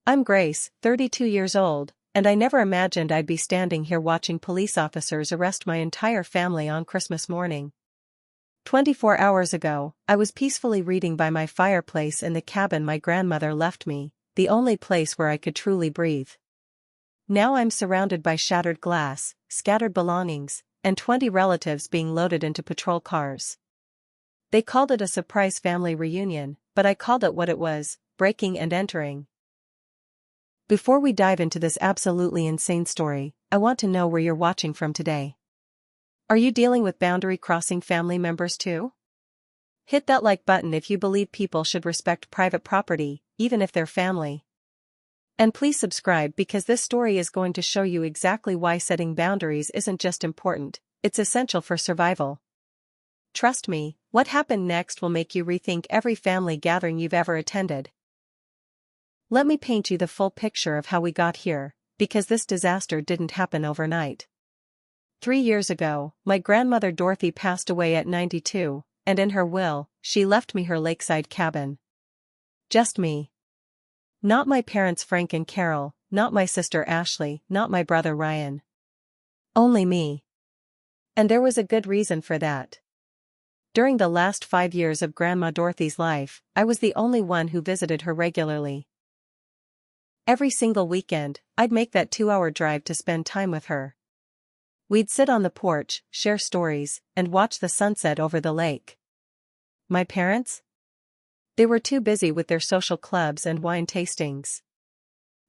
I'm Grace, 32 years old, and I never imagined I'd be standing here watching police officers arrest my entire family on Christmas morning. 24 hours ago, I was peacefully reading by my fireplace in the cabin my grandmother left me, the only place where I could truly breathe. Now I'm surrounded by shattered glass, scattered belongings, and 20 relatives being loaded into patrol cars. They called it a surprise family reunion, but I called it what it was: breaking and entering. Before we dive into this absolutely insane story, I want to know where you're watching from today. Are you dealing with boundary-crossing family members too? Hit that like button if you believe people should respect private property, even if they're family. And please subscribe because this story is going to show you exactly why setting boundaries isn't just important, it's essential for survival. Trust me, what happened next will make you rethink every family gathering you've ever attended. Let me paint you the full picture of how we got here, because this disaster didn't happen overnight. 3 years ago, my grandmother Dorothy passed away at 92, and in her will, she left me her lakeside cabin. Just me. Not my parents Frank and Carol, not my sister Ashley, not my brother Ryan. Only me. And there was a good reason for that. During the last 5 years of Grandma Dorothy's life, I was the only one who visited her regularly. Every single weekend, I'd make that 2-hour drive to spend time with her. We'd sit on the porch, share stories, and watch the sunset over the lake. My parents? They were too busy with their social clubs and wine tastings.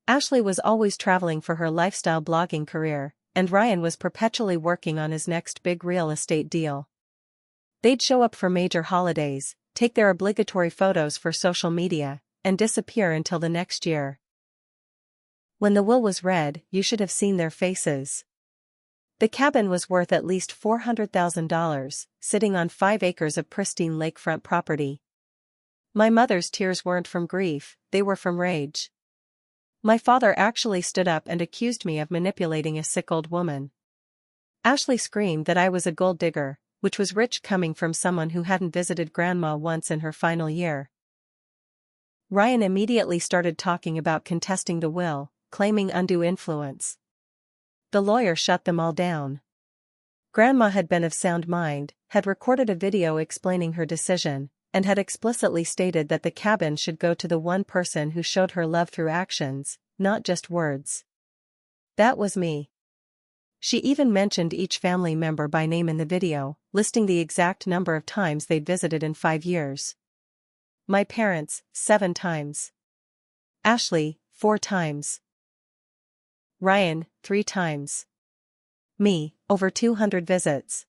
Ashley was always traveling for her lifestyle blogging career, and Ryan was perpetually working on his next big real estate deal. They'd show up for major holidays, take their obligatory photos for social media, and disappear until the next year. When the will was read, you should have seen their faces. The cabin was worth at least $400,000, sitting on 5 acres of pristine lakefront property. My mother's tears weren't from grief, they were from rage. My father actually stood up and accused me of manipulating a sick old woman. Ashley screamed that I was a gold digger, which was rich coming from someone who hadn't visited Grandma once in her final year. Ryan immediately started talking about contesting the will, claiming undue influence. The lawyer shut them all down. Grandma had been of sound mind, had recorded a video explaining her decision, and had explicitly stated that the cabin should go to the one person who showed her love through actions, not just words. That was me. She even mentioned each family member by name in the video, listing the exact number of times they'd visited in 5 years. My parents, 7 times. Ashley, 4 times. Ryan, 3 times. Me, over 200 visits.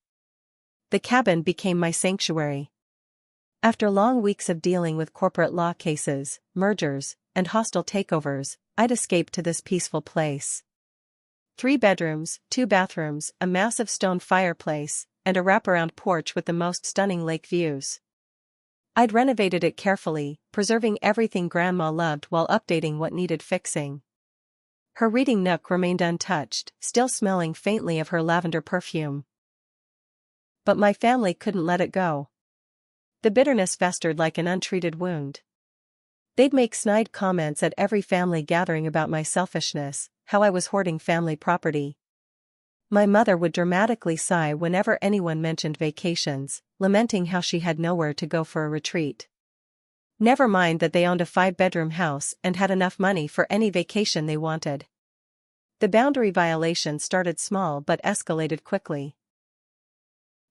The cabin became my sanctuary. After long weeks of dealing with corporate law cases, mergers, and hostile takeovers, I'd escaped to this peaceful place. 3 bedrooms, 2 bathrooms, a massive stone fireplace, and a wraparound porch with the most stunning lake views. I'd renovated it carefully, preserving everything Grandma loved while updating what needed fixing. Her reading nook remained untouched, still smelling faintly of her lavender perfume. But my family couldn't let it go. The bitterness festered like an untreated wound. They'd make snide comments at every family gathering about my selfishness, how I was hoarding family property. My mother would dramatically sigh whenever anyone mentioned vacations, lamenting how she had nowhere to go for a retreat. Never mind that they owned a 5-bedroom house and had enough money for any vacation they wanted. The boundary violation started small but escalated quickly.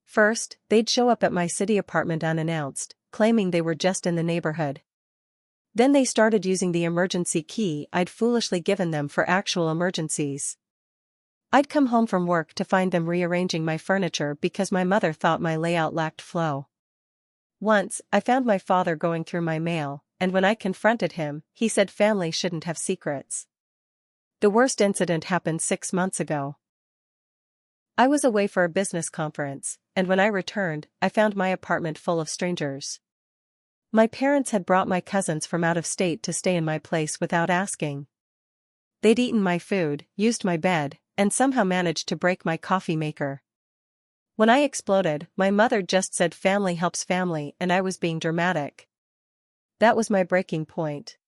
First, they'd show up at my city apartment unannounced, claiming they were just in the neighborhood. Then they started using the emergency key I'd foolishly given them for actual emergencies. I'd come home from work to find them rearranging my furniture because my mother thought my layout lacked flow. Once, I found my father going through my mail, and when I confronted him, he said family shouldn't have secrets. The worst incident happened 6 months ago. I was away for a business conference, and when I returned, I found my apartment full of strangers. My parents had brought my cousins from out of state to stay in my place without asking. They'd eaten my food, used my bed, and somehow managed to break my coffee maker. When I exploded, my mother just said family helps family and I was being dramatic. That was my breaking point.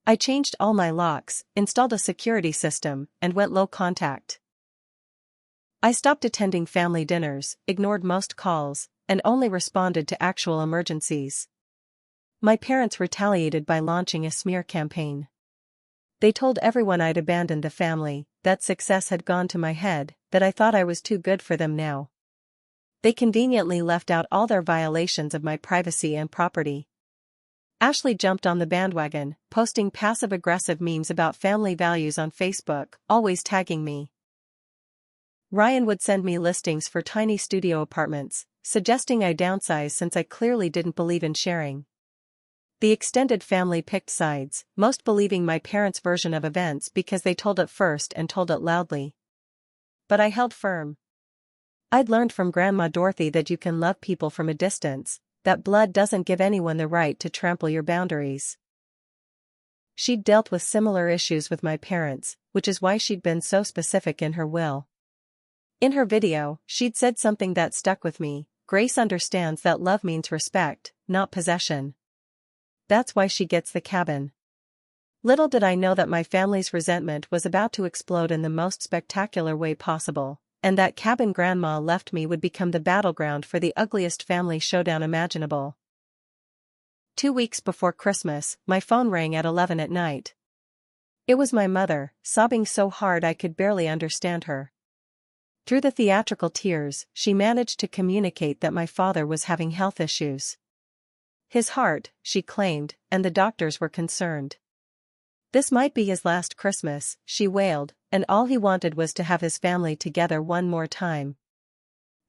I changed all my locks, installed a security system, and went low contact. I stopped attending family dinners, ignored most calls, and only responded to actual emergencies. My parents retaliated by launching a smear campaign. They told everyone I'd abandoned the family, that success had gone to my head, that I thought I was too good for them now. They conveniently left out all their violations of my privacy and property. Ashley jumped on the bandwagon, posting passive-aggressive memes about family values on Facebook, always tagging me. Ryan would send me listings for tiny studio apartments, suggesting I downsize since I clearly didn't believe in sharing. The extended family picked sides, most believing my parents' version of events because they told it first and told it loudly. But I held firm. I'd learned from Grandma Dorothy that you can love people from a distance, that blood doesn't give anyone the right to trample your boundaries. She'd dealt with similar issues with my parents, which is why she'd been so specific in her will. In her video, she'd said something that stuck with me: Grace understands that love means respect, not possession. That's why she gets the cabin. Little did I know that my family's resentment was about to explode in the most spectacular way possible, and that cabin Grandma left me would become the battleground for the ugliest family showdown imaginable. 2 weeks before Christmas, my phone rang at 11 at night. It was my mother, sobbing so hard I could barely understand her. Through the theatrical tears, she managed to communicate that my father was having health issues. His heart, she claimed, and the doctors were concerned. This might be his last Christmas, she wailed, and all he wanted was to have his family together one more time.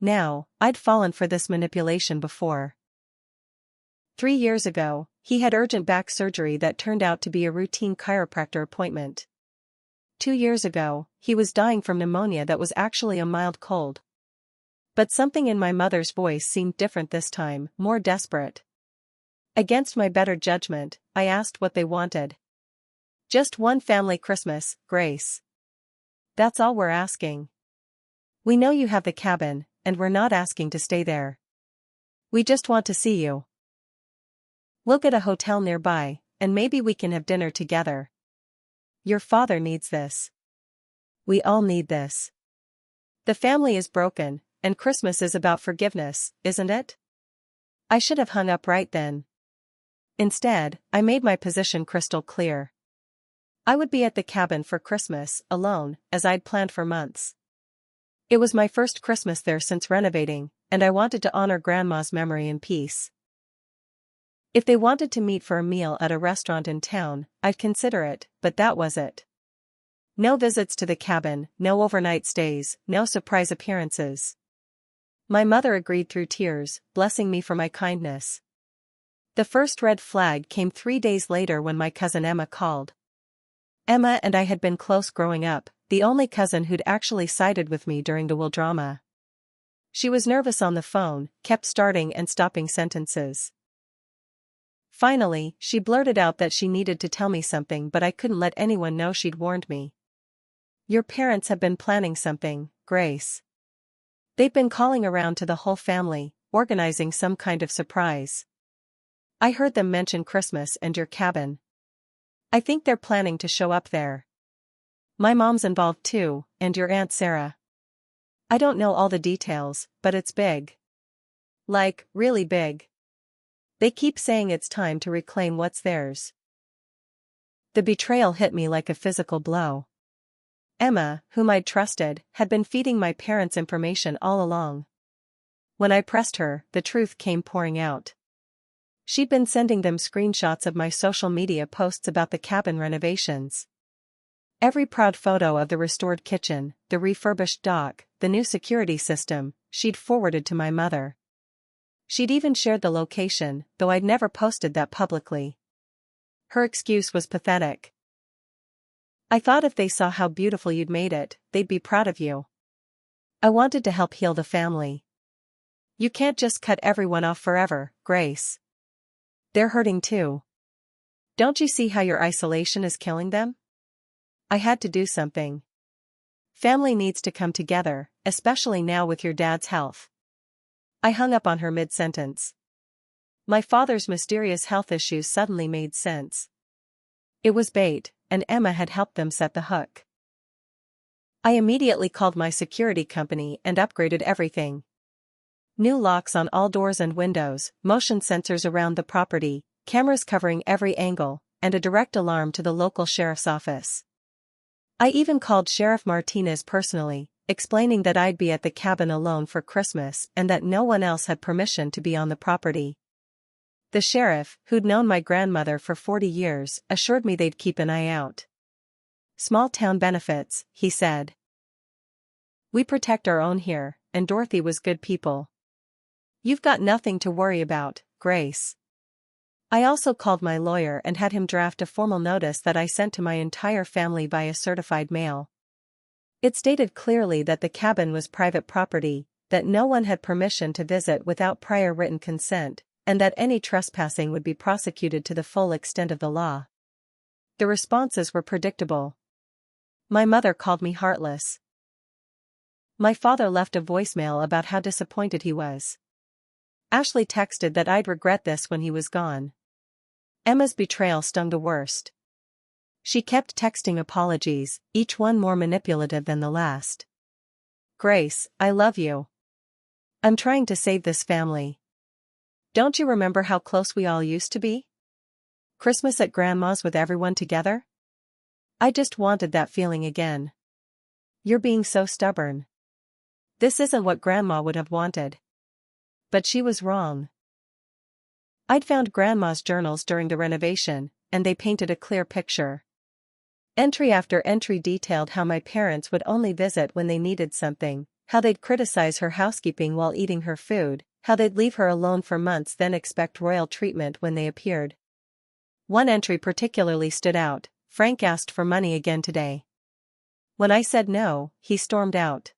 Now, I'd fallen for this manipulation before. 3 years ago, he had urgent back surgery that turned out to be a routine chiropractor appointment. 2 years ago, he was dying from pneumonia that was actually a mild cold. But something in my mother's voice seemed different this time, more desperate. Against my better judgment, I asked what they wanted. Just one family Christmas, Grace. That's all we're asking. We know you have the cabin, and we're not asking to stay there. We just want to see you. We'll get a hotel nearby, and maybe we can have dinner together. Your father needs this. We all need this. The family is broken, and Christmas is about forgiveness, isn't it? I should have hung up right then. Instead, I made my position crystal clear. I would be at the cabin for Christmas, alone, as I'd planned for months. It was my first Christmas there since renovating, and I wanted to honor Grandma's memory in peace. If they wanted to meet for a meal at a restaurant in town, I'd consider it, but that was it. No visits to the cabin, no overnight stays, no surprise appearances. My mother agreed through tears, blessing me for my kindness. The first red flag came 3 days later when my cousin Emma called. Emma and I had been close growing up, the only cousin who'd actually sided with me during the Will drama. She was nervous on the phone, kept starting and stopping sentences. Finally, she blurted out that she needed to tell me something, but I couldn't let anyone know she'd warned me. Your parents have been planning something, Grace. They've been calling around to the whole family, organizing some kind of surprise. I heard them mention Christmas and your cabin. I think they're planning to show up there. My mom's involved too, and your Aunt Sarah. I don't know all the details, but it's big. Like, really big. They keep saying it's time to reclaim what's theirs. The betrayal hit me like a physical blow. Emma, whom I'd trusted, had been feeding my parents information all along. When I pressed her, the truth came pouring out. She'd been sending them screenshots of my social media posts about the cabin renovations. Every proud photo of the restored kitchen, the refurbished dock, the new security system, she'd forwarded to my mother. She'd even shared the location, though I'd never posted that publicly. Her excuse was pathetic. I thought if they saw how beautiful you'd made it, they'd be proud of you. I wanted to help heal the family. You can't just cut everyone off forever, Grace. They're hurting too. Don't you see how your isolation is killing them? I had to do something. Family needs to come together, especially now with your dad's health. I hung up on her mid-sentence. My father's mysterious health issues suddenly made sense. It was bait, and Emma had helped them set the hook. I immediately called my security company and upgraded everything. New locks on all doors and windows, motion sensors around the property, cameras covering every angle, and a direct alarm to the local sheriff's office. I even called Sheriff Martinez personally, explaining that I'd be at the cabin alone for Christmas and that no one else had permission to be on the property. The sheriff, who'd known my grandmother for 40 years, assured me they'd keep an eye out. "Small town benefits," he said. "We protect our own here," and Dorothy was good people. "You've got nothing to worry about, Grace." I also called my lawyer and had him draft a formal notice that I sent to my entire family via certified mail. It stated clearly that the cabin was private property, that no one had permission to visit without prior written consent, and that any trespassing would be prosecuted to the full extent of the law. The responses were predictable. My mother called me heartless. My father left a voicemail about how disappointed he was. Ashley texted that I'd regret this when he was gone. Emma's betrayal stung the worst. She kept texting apologies, each one more manipulative than the last. "Grace, I love you. I'm trying to save this family. Don't you remember how close we all used to be? Christmas at Grandma's with everyone together? I just wanted that feeling again. You're being so stubborn. This isn't what Grandma would have wanted." But she was wrong. I'd found Grandma's journals during the renovation, and they painted a clear picture. Entry after entry detailed how my parents would only visit when they needed something, how they'd criticize her housekeeping while eating her food, how they'd leave her alone for months then expect royal treatment when they appeared. One entry particularly stood out: "Frank asked for money again today. When I said no, he stormed out.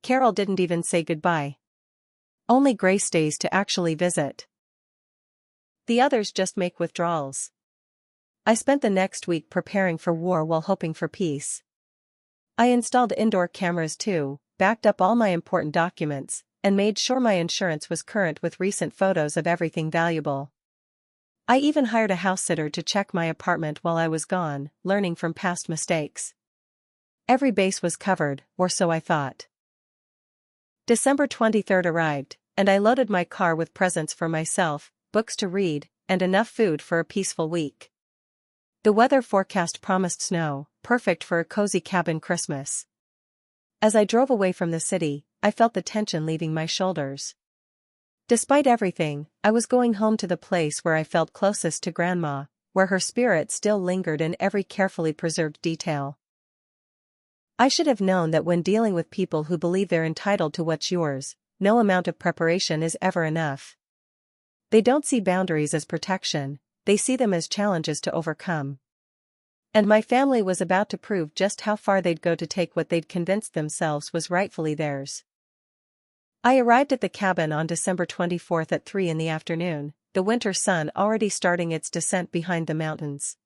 Carol didn't even say goodbye. Only Grace stays to actually visit. The others just make withdrawals." I spent the next week preparing for war while hoping for peace. I installed indoor cameras too, backed up all my important documents, and made sure my insurance was current with recent photos of everything valuable. I even hired a house sitter to check my apartment while I was gone, learning from past mistakes. Every base was covered, or so I thought. December 23rd arrived, and I loaded my car with presents for myself, books to read, and enough food for a peaceful week. The weather forecast promised snow, perfect for a cozy cabin Christmas. As I drove away from the city, I felt the tension leaving my shoulders. Despite everything, I was going home to the place where I felt closest to Grandma, where her spirit still lingered in every carefully preserved detail. I should have known that when dealing with people who believe they're entitled to what's yours, no amount of preparation is ever enough. They don't see boundaries as protection, they see them as challenges to overcome. And my family was about to prove just how far they'd go to take what they'd convinced themselves was rightfully theirs. I arrived at the cabin on December 24th at 3 in the afternoon, the winter sun already starting its descent behind the mountains.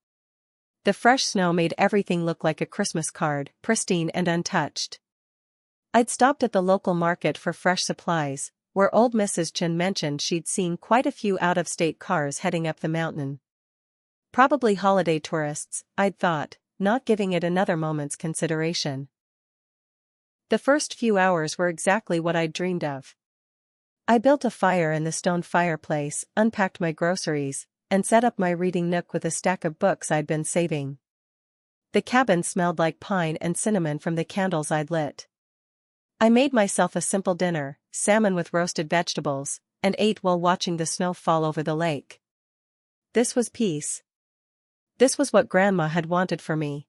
The fresh snow made everything look like a Christmas card, pristine and untouched. I'd stopped at the local market for fresh supplies, where old Mrs. Chen mentioned she'd seen quite a few out-of-state cars heading up the mountain. Probably holiday tourists, I'd thought, not giving it another moment's consideration. The first few hours were exactly what I'd dreamed of. I built a fire in the stone fireplace, unpacked my groceries, and set up my reading nook with a stack of books I'd been saving. The cabin smelled like pine and cinnamon from the candles I'd lit. I made myself a simple dinner, salmon with roasted vegetables, and ate while watching the snow fall over the lake. This was peace. This was what Grandma had wanted for me.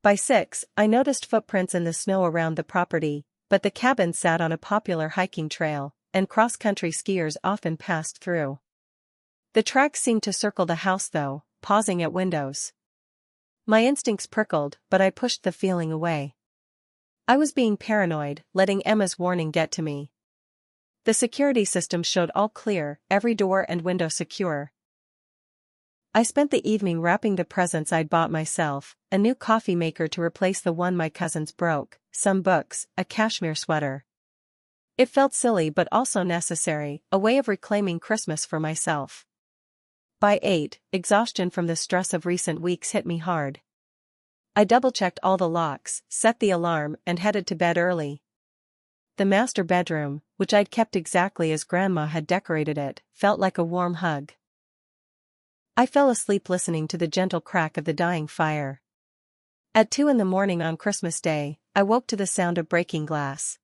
By 6, I noticed footprints in the snow around the property, but the cabin sat on a popular hiking trail, and cross-country skiers often passed through. The tracks seemed to circle the house though, pausing at windows. My instincts prickled, but I pushed the feeling away. I was being paranoid, letting Emma's warning get to me. The security system showed all clear, every door and window secure. I spent the evening wrapping the presents I'd bought myself, a new coffee maker to replace the one my cousins broke, some books, a cashmere sweater. It felt silly but also necessary, a way of reclaiming Christmas for myself. By 8, exhaustion from the stress of recent weeks hit me hard. I double-checked all the locks, set the alarm, and headed to bed early. The master bedroom, which I'd kept exactly as Grandma had decorated it, felt like a warm hug. I fell asleep listening to the gentle crack of the dying fire. At 2 in the morning on Christmas Day, I woke to the sound of breaking glass.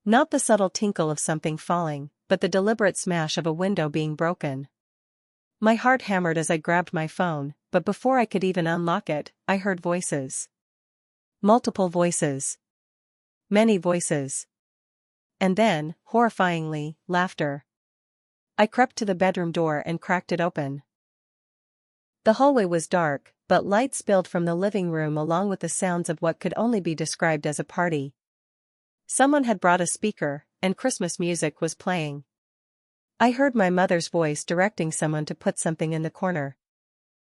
Not the subtle tinkle of something falling, but the deliberate smash of a window being broken. My heart hammered as I grabbed my phone, but before I could even unlock it, I heard voices. Multiple voices. Many voices. And then, horrifyingly, laughter. I crept to the bedroom door and cracked it open. The hallway was dark, but light spilled from the living room along with the sounds of what could only be described as a party. Someone had brought a speaker, and Christmas music was playing. I heard my mother's voice directing someone to put something in the corner.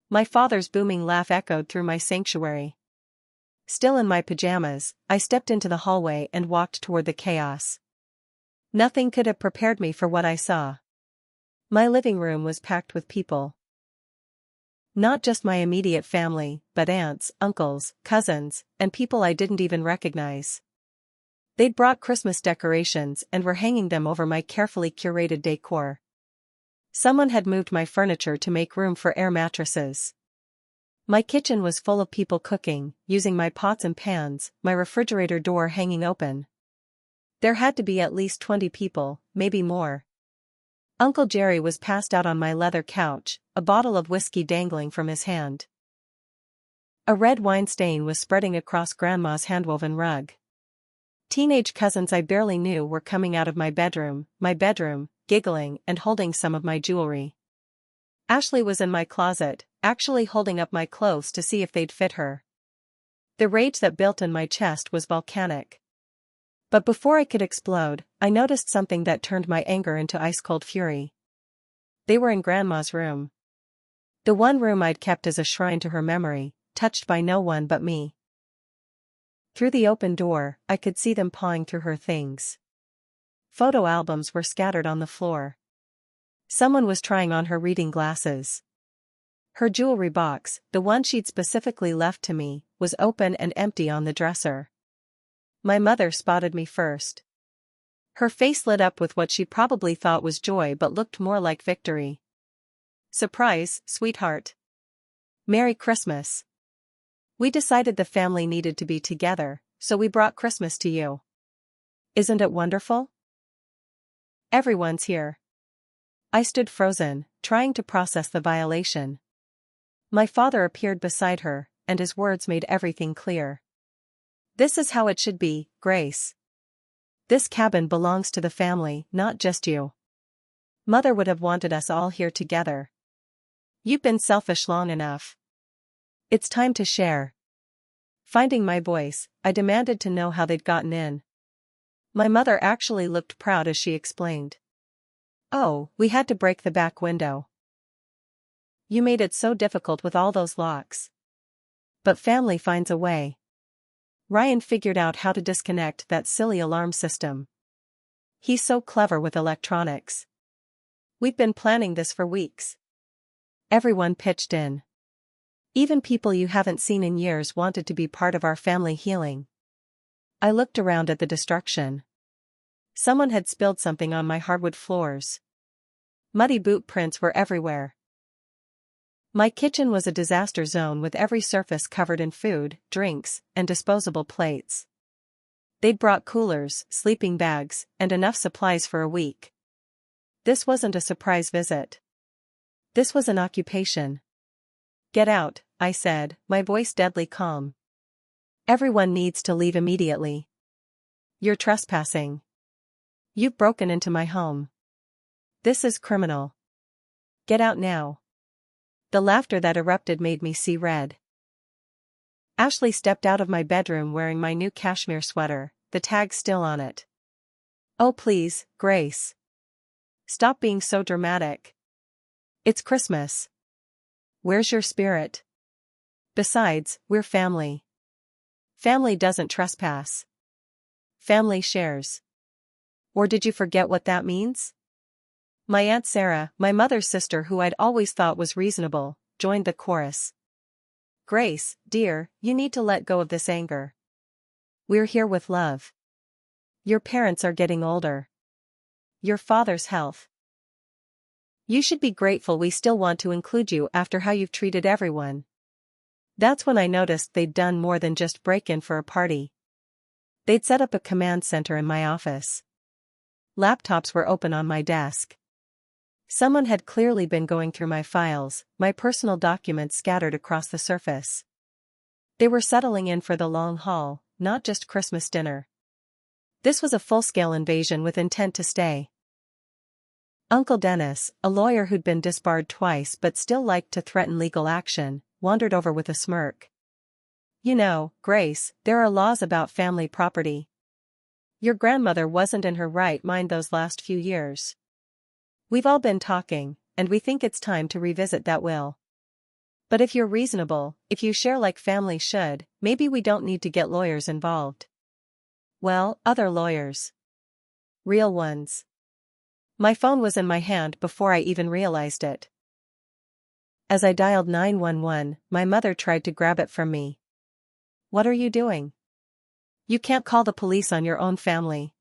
My father's booming laugh echoed through my sanctuary. Still in my pajamas, I stepped into the hallway and walked toward the chaos. Nothing could have prepared me for what I saw. My living room was packed with people. Not just my immediate family, but aunts, uncles, cousins, and people I didn't even recognize. They'd brought Christmas decorations and were hanging them over my carefully curated decor. Someone had moved my furniture to make room for air mattresses. My kitchen was full of people cooking, using my pots and pans, my refrigerator door hanging open. There had to be at least 20 people, maybe more. Uncle Jerry was passed out on my leather couch, a bottle of whiskey dangling from his hand. A red wine stain was spreading across Grandma's handwoven rug. Teenage cousins I barely knew were coming out of my bedroom, giggling and holding some of my jewelry. Ashley was in my closet, actually holding up my clothes to see if they'd fit her. The rage that built in my chest was volcanic. But before I could explode, I noticed something that turned my anger into ice-cold fury. They were in Grandma's room. The one room I'd kept as a shrine to her memory, touched by no one but me. Through the open door, I could see them pawing through her things. Photo albums were scattered on the floor. Someone was trying on her reading glasses. Her jewelry box, the one she'd specifically left to me, was open and empty on the dresser. My mother spotted me first. Her face lit up with what she probably thought was joy but looked more like victory. "Surprise, sweetheart. Merry Christmas. We decided the family needed to be together, so we brought Christmas to you. Isn't it wonderful? Everyone's here." I stood frozen, trying to process the violation. My father appeared beside her, and his words made everything clear. "This is how it should be, Grace. This cabin belongs to the family, not just you. Mother would have wanted us all here together. You've been selfish long enough. It's time to share." Finding my voice, I demanded to know how they'd gotten in. My mother actually looked proud as she explained. "Oh, we had to break the back window. You made it so difficult with all those locks. But family finds a way. Ryan figured out how to disconnect that silly alarm system. He's so clever with electronics. We've been planning this for weeks." Everyone pitched in. Even people you haven't seen in years wanted to be part of our family healing. I looked around at the destruction. Someone had spilled something on my hardwood floors. Muddy boot prints were everywhere. My kitchen was a disaster zone with every surface covered in food, drinks, and disposable plates. They'd brought coolers, sleeping bags, and enough supplies for a week. This wasn't a surprise visit. This was an occupation. "Get out," I said, my voice deadly calm. "Everyone needs to leave immediately. You're trespassing. You've broken into my home. This is criminal. Get out now." The laughter that erupted made me see red. Ashley stepped out of my bedroom wearing my new cashmere sweater, the tag still on it. "Oh please, Grace. Stop being so dramatic. It's Christmas. Where's your spirit? Besides, we're family. Family doesn't trespass. Family shares. Or did you forget what that means?" My Aunt Sarah, my mother's sister who I'd always thought was reasonable, joined the chorus. Grace, dear, you need to let go of this anger. We're here with love. Your parents are getting older. Your father's health. You should be grateful we still want to include you after how you've treated everyone. That's when I noticed they'd done more than just break in for a party. They'd set up a command center in my office. Laptops were open on my desk. Someone had clearly been going through my files, my personal documents scattered across the surface. They were settling in for the long haul, not just Christmas dinner. This was a full-scale invasion with intent to stay. Uncle Dennis, a lawyer who'd been disbarred twice but still liked to threaten legal action, wandered over with a smirk. You know, Grace, there are laws about family property. Your grandmother wasn't in her right mind those last few years. We've all been talking, and we think it's time to revisit that will. But if you're reasonable, if you share like families should, maybe we don't need to get lawyers involved. Well, other lawyers. Real ones. My phone was in my hand before I even realized it. As I dialed 911, my mother tried to grab it from me. What are you doing? You can't call the police on your own family.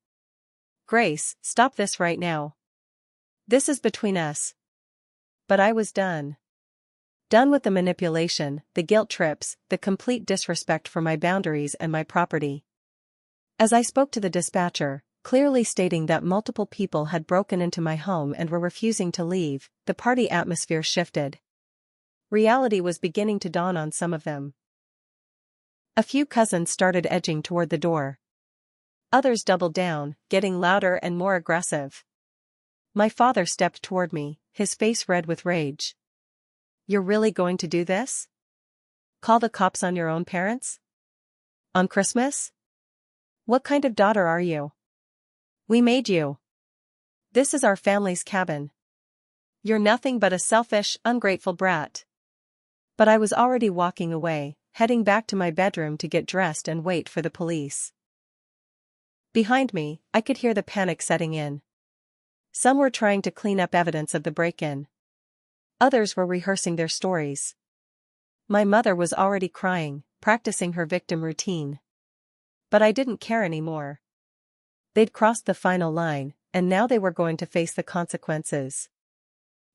Grace, stop this right now. This is between us. But I was done. Done with the manipulation, the guilt trips, the complete disrespect for my boundaries and my property. As I spoke to the dispatcher, clearly stating that multiple people had broken into my home and were refusing to leave, the party atmosphere shifted. Reality was beginning to dawn on some of them. A few cousins started edging toward the door. Others doubled down, getting louder and more aggressive. My father stepped toward me, his face red with rage. You're really going to do this? Call the cops on your own parents? On Christmas? What kind of daughter are you? We made you. This is our family's cabin. You're nothing but a selfish, ungrateful brat. But I was already walking away, heading back to my bedroom to get dressed and wait for the police. Behind me, I could hear the panic setting in. Some were trying to clean up evidence of the break-in. Others were rehearsing their stories. My mother was already crying, practicing her victim routine. But I didn't care anymore. They'd crossed the final line, and now they were going to face the consequences.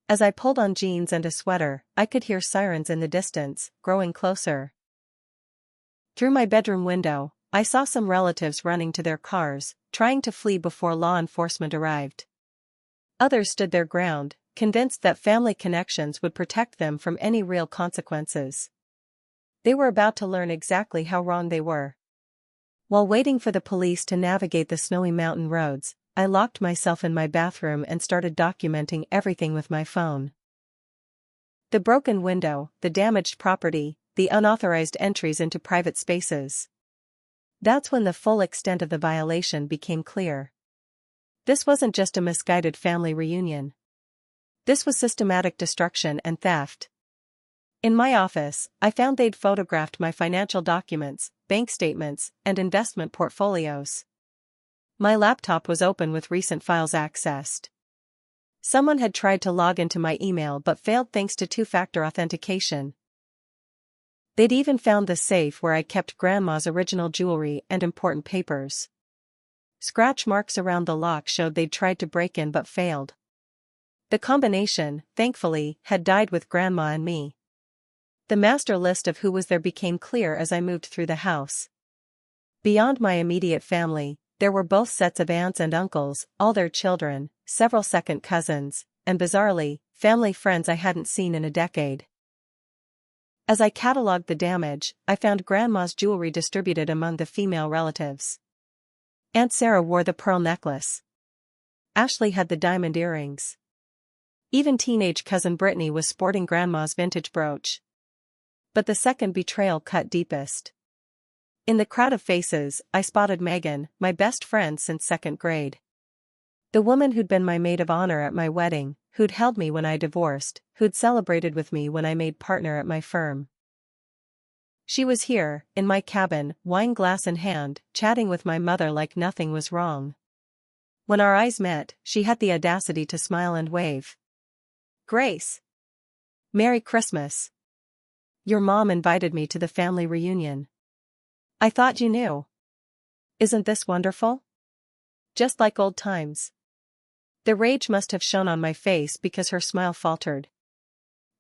As I pulled on jeans and a sweater, I could hear sirens in the distance, growing closer. Through my bedroom window, I saw some relatives running to their cars, trying to flee before law enforcement arrived. Others stood their ground, convinced that family connections would protect them from any real consequences. They were about to learn exactly how wrong they were. While waiting for the police to navigate the snowy mountain roads, I locked myself in my bathroom and started documenting everything with my phone. The broken window, the damaged property, the unauthorized entries into private spaces. That's when the full extent of the violation became clear. This wasn't just a misguided family reunion. This was systematic destruction and theft. In my office, I found they'd photographed my financial documents, bank statements, and investment portfolios. My laptop was open with recent files accessed. Someone had tried to log into my email but failed thanks to two-factor authentication. They'd even found the safe where I kept Grandma's original jewelry and important papers. Scratch marks around the lock showed they'd tried to break in but failed. The combination, thankfully, had died with Grandma and me. The master list of who was there became clear as I moved through the house. Beyond my immediate family, there were both sets of aunts and uncles, all their children, several second cousins, and bizarrely, family friends I hadn't seen in a decade. As I catalogued the damage, I found Grandma's jewelry distributed among the female relatives. Aunt Sarah wore the pearl necklace. Ashley had the diamond earrings. Even teenage cousin Brittany was sporting Grandma's vintage brooch. But the second betrayal cut deepest. In the crowd of faces, I spotted Megan, my best friend since second grade. The woman who'd been my maid of honor at my wedding, who'd held me when I divorced, who'd celebrated with me when I made partner at my firm. She was here, in my cabin, wine glass in hand, chatting with my mother like nothing was wrong. When our eyes met, she had the audacity to smile and wave. "Grace! Merry Christmas! Your mom invited me to the family reunion. I thought you knew. Isn't this wonderful? Just like old times." The rage must have shown on my face because her smile faltered.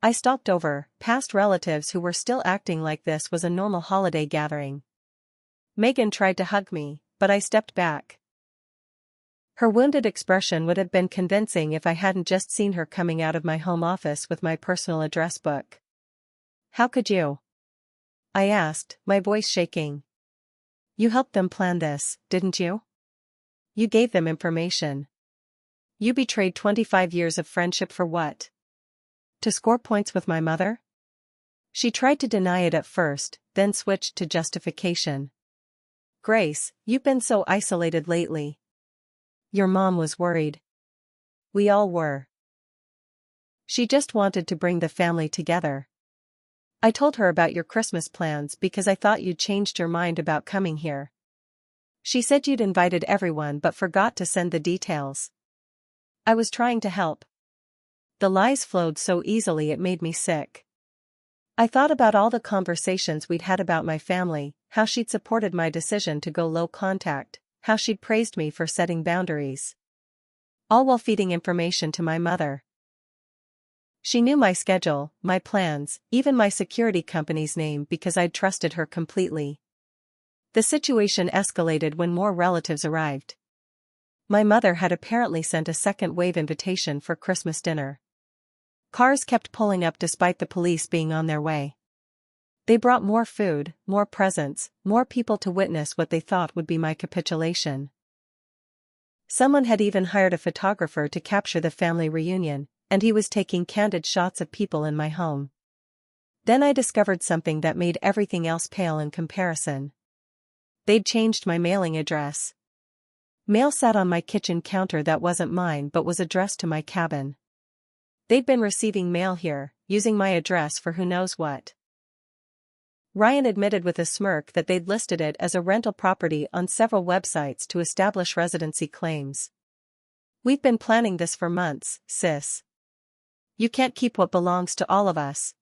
I stalked over, past relatives who were still acting like this was a normal holiday gathering. Megan tried to hug me, but I stepped back. Her wounded expression would have been convincing if I hadn't just seen her coming out of my home office with my personal address book. "How could you?" I asked, my voice shaking. "You helped them plan this, didn't you? You gave them information. You betrayed 25 years of friendship for what? To score points with my mother?" She tried to deny it at first, then switched to justification. "Grace, you've been so isolated lately. Your mom was worried. We all were. She just wanted to bring the family together. I told her about your Christmas plans because I thought you'd changed your mind about coming here. She said you'd invited everyone but forgot to send the details. I was trying to help." The lies flowed so easily it made me sick. I thought about all the conversations we'd had about my family, how she'd supported my decision to go low contact, how she'd praised me for setting boundaries. All while feeding information to my mother. She knew my schedule, my plans, even my security company's name because I'd trusted her completely. The situation escalated when more relatives arrived. My mother had apparently sent a second-wave invitation for Christmas dinner. Cars kept pulling up despite the police being on their way. They brought more food, more presents, more people to witness what they thought would be my capitulation. Someone had even hired a photographer to capture the family reunion, and he was taking candid shots of people in my home. Then I discovered something that made everything else pale in comparison. They'd changed my mailing address. Mail sat on my kitchen counter that wasn't mine but was addressed to my cabin. They'd been receiving mail here, using my address for who knows what. Ryan admitted with a smirk that they'd listed it as a rental property on several websites to establish residency claims. "We've been planning this for months, sis. You can't keep what belongs to all of us."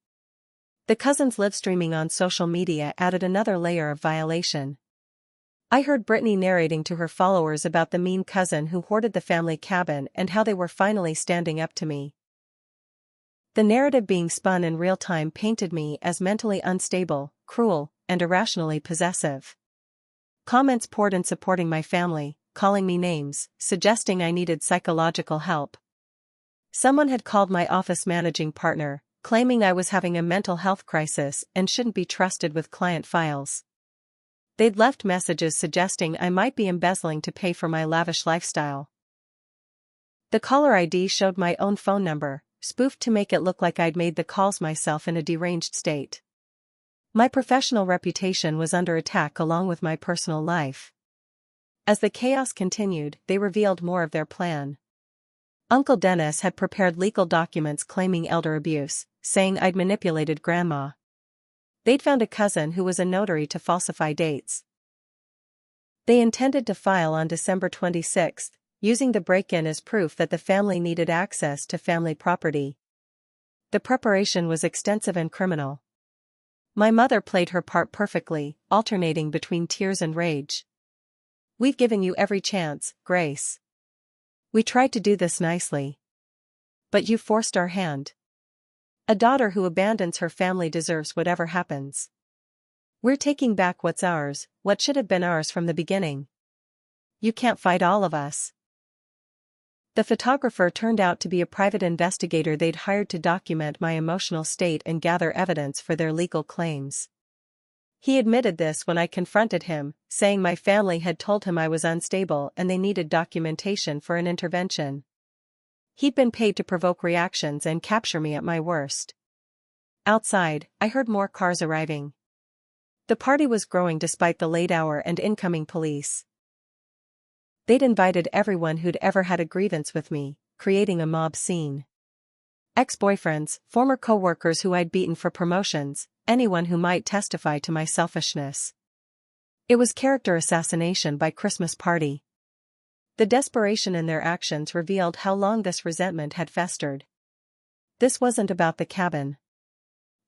The cousins live streaming on social media added another layer of violation. I heard Brittany narrating to her followers about the mean cousin who hoarded the family cabin and how they were finally standing up to me. The narrative being spun in real time painted me as mentally unstable, cruel, and irrationally possessive. Comments poured in supporting my family, calling me names, suggesting I needed psychological help. Someone had called my office managing partner, claiming I was having a mental health crisis and shouldn't be trusted with client files. They'd left messages suggesting I might be embezzling to pay for my lavish lifestyle. The caller ID showed my own phone number, spoofed to make it look like I'd made the calls myself in a deranged state. My professional reputation was under attack along with my personal life. As the chaos continued, they revealed more of their plan. Uncle Dennis had prepared legal documents claiming elder abuse, saying I'd manipulated Grandma. They'd found a cousin who was a notary to falsify dates. They intended to file on December 26th, using the break-in as proof that the family needed access to family property. The preparation was extensive and criminal. My mother played her part perfectly, alternating between tears and rage. "We've given you every chance, Grace. We tried to do this nicely. But you forced our hand. A daughter who abandons her family deserves whatever happens. We're taking back what's ours, what should have been ours from the beginning. You can't fight all of us." The photographer turned out to be a private investigator they'd hired to document my emotional state and gather evidence for their legal claims. He admitted this when I confronted him, saying my family had told him I was unstable and they needed documentation for an intervention. He'd been paid to provoke reactions and capture me at my worst. Outside, I heard more cars arriving. The party was growing despite the late hour and incoming police. They'd invited everyone who'd ever had a grievance with me, creating a mob scene. Ex-boyfriends, former co-workers who I'd beaten for promotions, anyone who might testify to my selfishness. It was character assassination by Christmas party. The desperation in their actions revealed how long this resentment had festered. This wasn't about the cabin.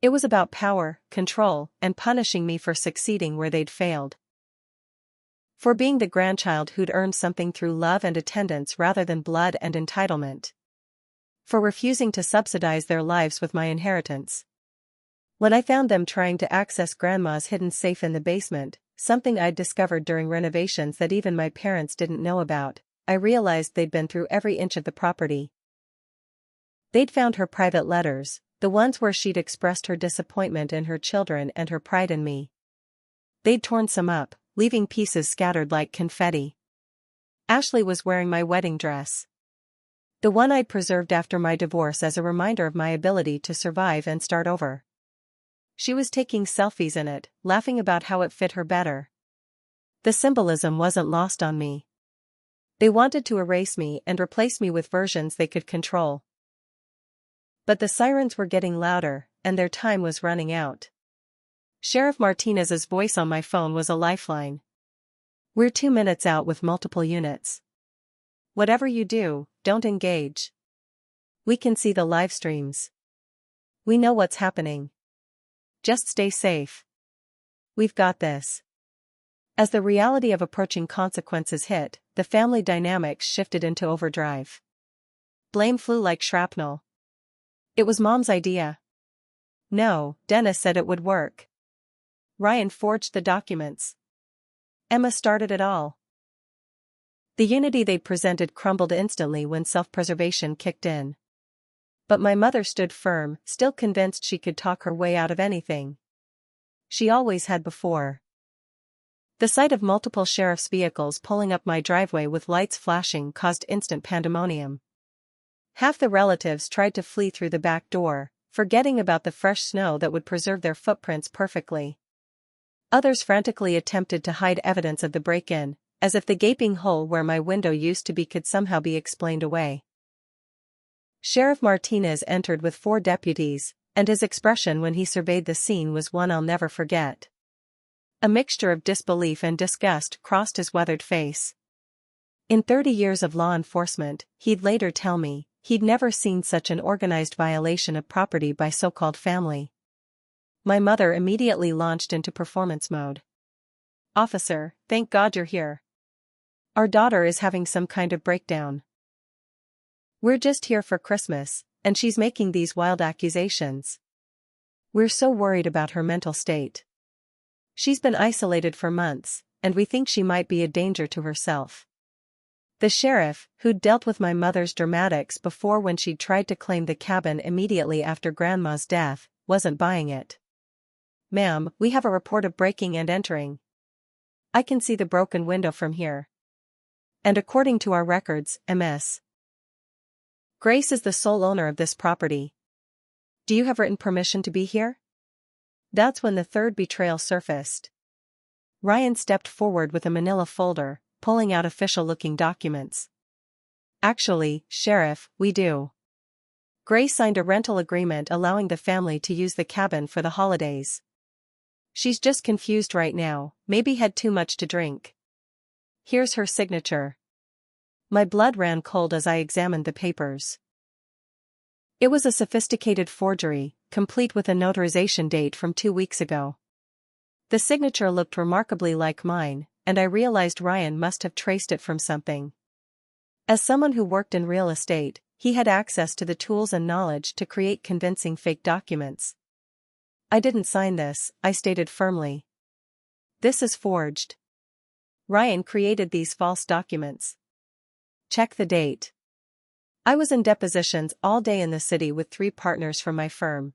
It was about power, control, and punishing me for succeeding where they'd failed. For being the grandchild who'd earned something through love and attendance rather than blood and entitlement. For refusing to subsidize their lives with my inheritance. When I found them trying to access Grandma's hidden safe in the basement, something I'd discovered during renovations that even my parents didn't know about, I realized they'd been through every inch of the property. They'd found her private letters, the ones where she'd expressed her disappointment in her children and her pride in me. They'd torn some up, leaving pieces scattered like confetti. Ashley was wearing my wedding dress. The one I'd preserved after my divorce as a reminder of my ability to survive and start over. She was taking selfies in it, laughing about how it fit her better. The symbolism wasn't lost on me. They wanted to erase me and replace me with versions they could control. But the sirens were getting louder, and their time was running out. Sheriff Martinez's voice on my phone was a lifeline. "We're 2 minutes out with multiple units. Whatever you do, don't engage. We can see the live streams. We know what's happening. Just stay safe. We've got this." As the reality of approaching consequences hit, the family dynamics shifted into overdrive. Blame flew like shrapnel. "It was Mom's idea." "No, Dennis said it would work." "Ryan forged the documents." "Emma started it all." The unity they'd presented crumbled instantly when self-preservation kicked in. But my mother stood firm, still convinced she could talk her way out of anything. She always had before. The sight of multiple sheriff's vehicles pulling up my driveway with lights flashing caused instant pandemonium. Half the relatives tried to flee through the back door, forgetting about the fresh snow that would preserve their footprints perfectly. Others frantically attempted to hide evidence of the break-in, as if the gaping hole where my window used to be could somehow be explained away. Sheriff Martinez entered with 4 deputies, and his expression when he surveyed the scene was one I'll never forget. A mixture of disbelief and disgust crossed his weathered face. In 30 years of law enforcement, he'd later tell me, he'd never seen such an organized violation of property by so-called family. My mother immediately launched into performance mode. "Officer, thank God you're here. Our daughter is having some kind of breakdown. We're just here for Christmas, and she's making these wild accusations. We're so worried about her mental state. She's been isolated for months, and we think she might be a danger to herself." The sheriff, who'd dealt with my mother's dramatics before when she'd tried to claim the cabin immediately after Grandma's death, wasn't buying it. "Ma'am, we have a report of breaking and entering. I can see the broken window from here. And according to our records, Ms. Grace is the sole owner of this property. Do you have written permission to be here?" That's when the third betrayal surfaced. Ryan stepped forward with a manila folder, pulling out official-looking documents. "Actually, Sheriff, we do. Grace signed a rental agreement allowing the family to use the cabin for the holidays. She's just confused right now, maybe had too much to drink. Here's her signature." My blood ran cold as I examined the papers. It was a sophisticated forgery, complete with a notarization date from 2 weeks ago. The signature looked remarkably like mine, and I realized Ryan must have traced it from something. As someone who worked in real estate, he had access to the tools and knowledge to create convincing fake documents. "I didn't sign this," I stated firmly. "This is forged. Ryan created these false documents. Check the date." I was in depositions all day in the city with 3 partners from my firm.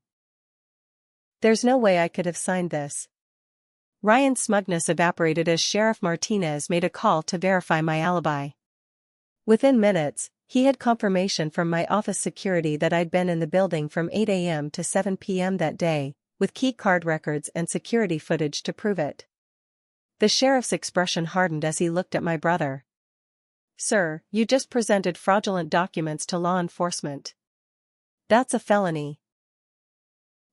There's no way I could have signed this. Ryan's smugness evaporated as Sheriff Martinez made a call to verify my alibi. Within minutes, he had confirmation from my office security that I'd been in the building from 8 a.m. to 7 p.m. that day, with key card records and security footage to prove it. The sheriff's expression hardened as he looked at my brother. "Sir, you just presented fraudulent documents to law enforcement. That's a felony.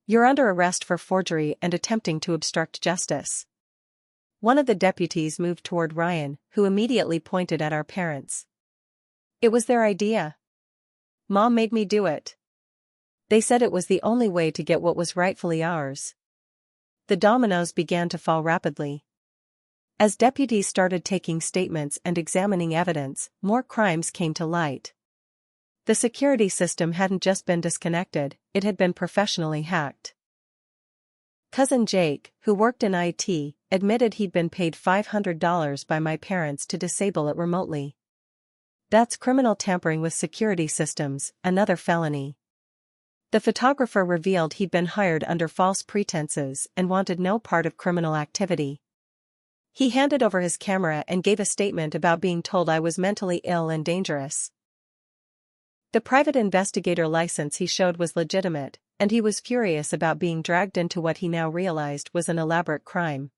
You're under arrest for forgery and attempting to obstruct justice." One of the deputies moved toward Ryan, who immediately pointed at our parents. It was their idea. Mom made me do it. They said it was the only way to get what was rightfully ours. The dominoes began to fall rapidly. As deputies started taking statements and examining evidence, more crimes came to light. The security system hadn't just been disconnected, it had been professionally hacked. Cousin Jake, who worked in IT, admitted he'd been paid $500 by my parents to disable it remotely. That's criminal tampering with security systems, another felony. The photographer revealed he'd been hired under false pretenses and wanted no part of criminal activity. He handed over his camera and gave a statement about being told I was mentally ill and dangerous. The private investigator license he showed was legitimate, and he was furious about being dragged into what he now realized was an elaborate crime.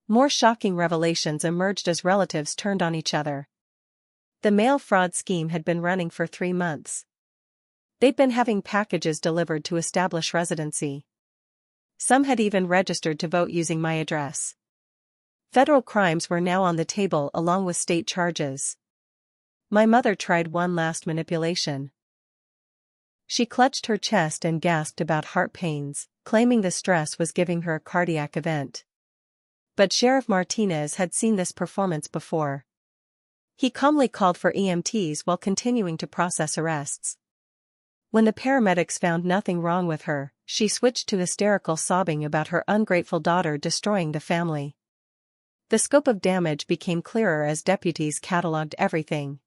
More shocking revelations emerged as relatives turned on each other. The mail fraud scheme had been running for 3 months. They'd been having packages delivered to establish residency. Some had even registered to vote using my address. Federal crimes were now on the table along with state charges. My mother tried one last manipulation. She clutched her chest and gasped about heart pains, claiming the stress was giving her a cardiac event. But Sheriff Martinez had seen this performance before. He calmly called for EMTs while continuing to process arrests. When the paramedics found nothing wrong with her, she switched to hysterical sobbing about her ungrateful daughter destroying the family. The scope of damage became clearer as deputies cataloged everything.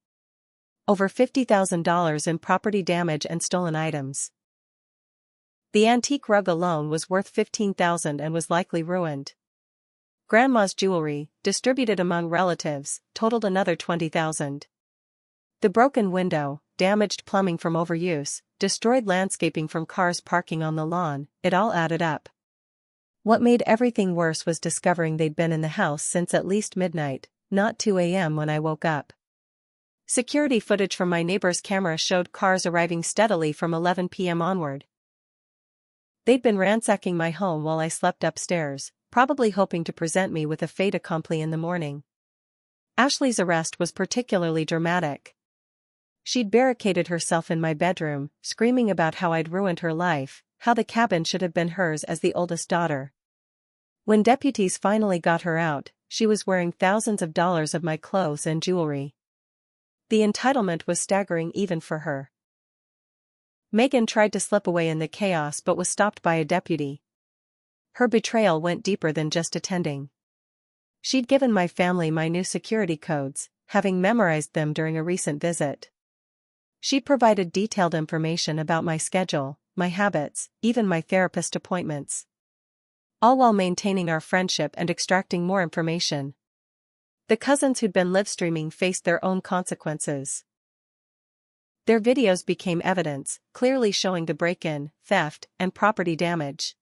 Over $50,000 in property damage and stolen items. The antique rug alone was worth $15,000 and was likely ruined. Grandma's jewelry, distributed among relatives, totaled another $20,000. The broken window, damaged plumbing from overuse, destroyed landscaping from cars parking on the lawn, it all added up. What made everything worse was discovering they'd been in the house since at least midnight, not 2 a.m. when I woke up. Security footage from my neighbor's camera showed cars arriving steadily from 11 p.m. onward. They'd been ransacking my home while I slept upstairs, probably hoping to present me with a fait accompli in the morning. Ashley's arrest was particularly dramatic. She'd barricaded herself in my bedroom, screaming about how I'd ruined her life, how the cabin should have been hers as the oldest daughter. When deputies finally got her out, she was wearing thousands of dollars of my clothes and jewelry. The entitlement was staggering even for her. Megan tried to slip away in the chaos but was stopped by a deputy. Her betrayal went deeper than just attending. She'd given my family my new security codes, having memorized them during a recent visit. She provided detailed information about my schedule, my habits, even my therapist appointments. All while maintaining our friendship and extracting more information. The cousins who'd been live streaming faced their own consequences. Their videos became evidence, clearly showing the break-in, theft, and property damage.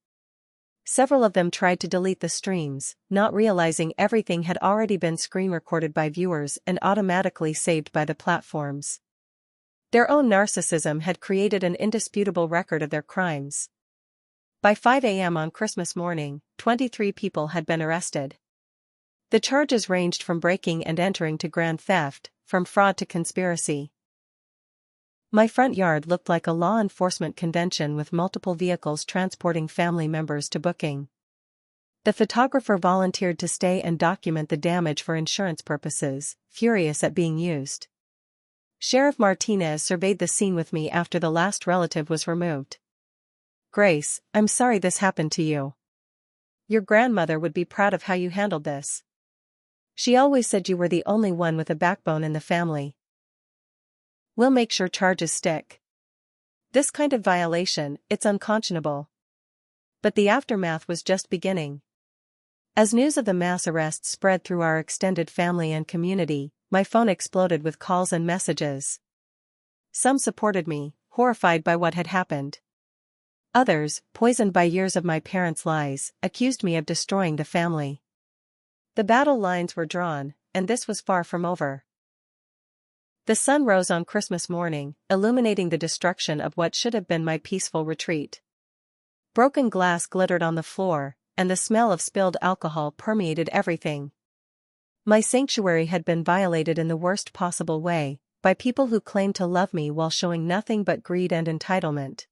Several of them tried to delete the streams, not realizing everything had already been screen recorded by viewers and automatically saved by the platforms. Their own narcissism had created an indisputable record of their crimes. By 5 a.m. on Christmas morning, 23 people had been arrested. The charges ranged from breaking and entering to grand theft, from fraud to conspiracy. My front yard looked like a law enforcement convention with multiple vehicles transporting family members to booking. The photographer volunteered to stay and document the damage for insurance purposes, furious at being used. Sheriff Martinez surveyed the scene with me after the last relative was removed. "Grace, I'm sorry this happened to you. Your grandmother would be proud of how you handled this. She always said you were the only one with a backbone in the family. We'll make sure charges stick. This kind of violation, it's unconscionable." But the aftermath was just beginning. As news of the mass arrests spread through our extended family and community, my phone exploded with calls and messages. Some supported me, horrified by what had happened. Others, poisoned by years of my parents' lies, accused me of destroying the family. The battle lines were drawn, and this was far from over. The sun rose on Christmas morning, illuminating the destruction of what should have been my peaceful retreat. Broken glass glittered on the floor, and the smell of spilled alcohol permeated everything. My sanctuary had been violated in the worst possible way, by people who claimed to love me while showing nothing but greed and entitlement.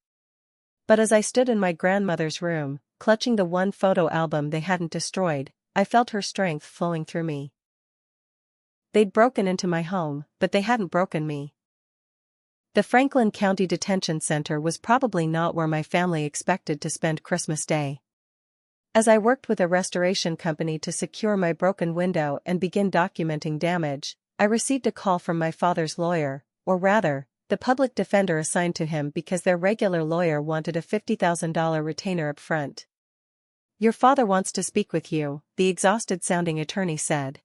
But as I stood in my grandmother's room, clutching the one photo album they hadn't destroyed, I felt her strength flowing through me. They'd broken into my home, but they hadn't broken me. The Franklin County Detention Center was probably not where my family expected to spend Christmas Day. As I worked with a restoration company to secure my broken window and begin documenting damage, I received a call from my father's lawyer, or rather, the public defender assigned to him because their regular lawyer wanted a $50,000 retainer up front. "Your father wants to speak with you," the exhausted-sounding attorney said.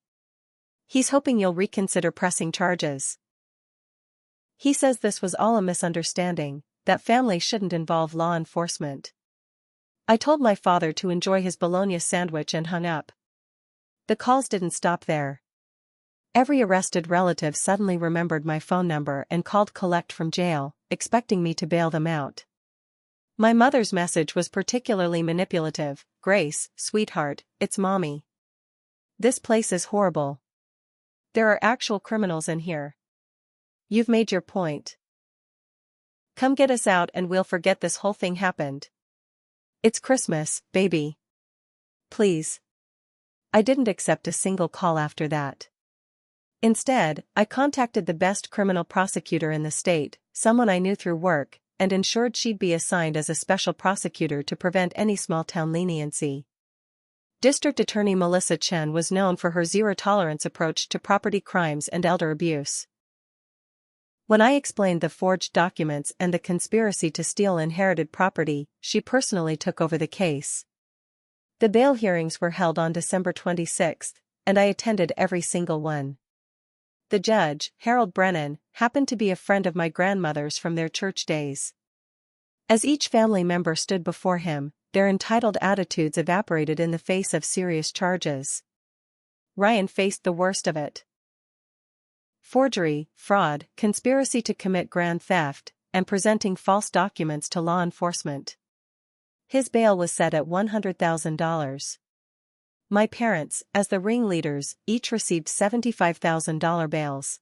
"He's hoping you'll reconsider pressing charges. He says this was all a misunderstanding, that family shouldn't involve law enforcement." I told my father to enjoy his bologna sandwich and hung up. The calls didn't stop there. Every arrested relative suddenly remembered my phone number and called collect from jail, expecting me to bail them out. My mother's message was particularly manipulative. "Grace, sweetheart, it's Mommy. This place is horrible. There are actual criminals in here. You've made your point. Come get us out and we'll forget this whole thing happened. It's Christmas, baby. Please." I didn't accept a single call after that. Instead, I contacted the best criminal prosecutor in the state, someone I knew through work, and ensured she'd be assigned as a special prosecutor to prevent any small-town leniency. District Attorney Melissa Chen was known for her zero-tolerance approach to property crimes and elder abuse. When I explained the forged documents and the conspiracy to steal inherited property, she personally took over the case. The bail hearings were held on December 26, and I attended every single one. The judge, Harold Brennan, happened to be a friend of my grandmother's from their church days. As each family member stood before him, their entitled attitudes evaporated in the face of serious charges. Ryan faced the worst of it: forgery, fraud, conspiracy to commit grand theft, and presenting false documents to law enforcement. His bail was set at $100,000. My parents, as the ringleaders, each received $75,000 bails.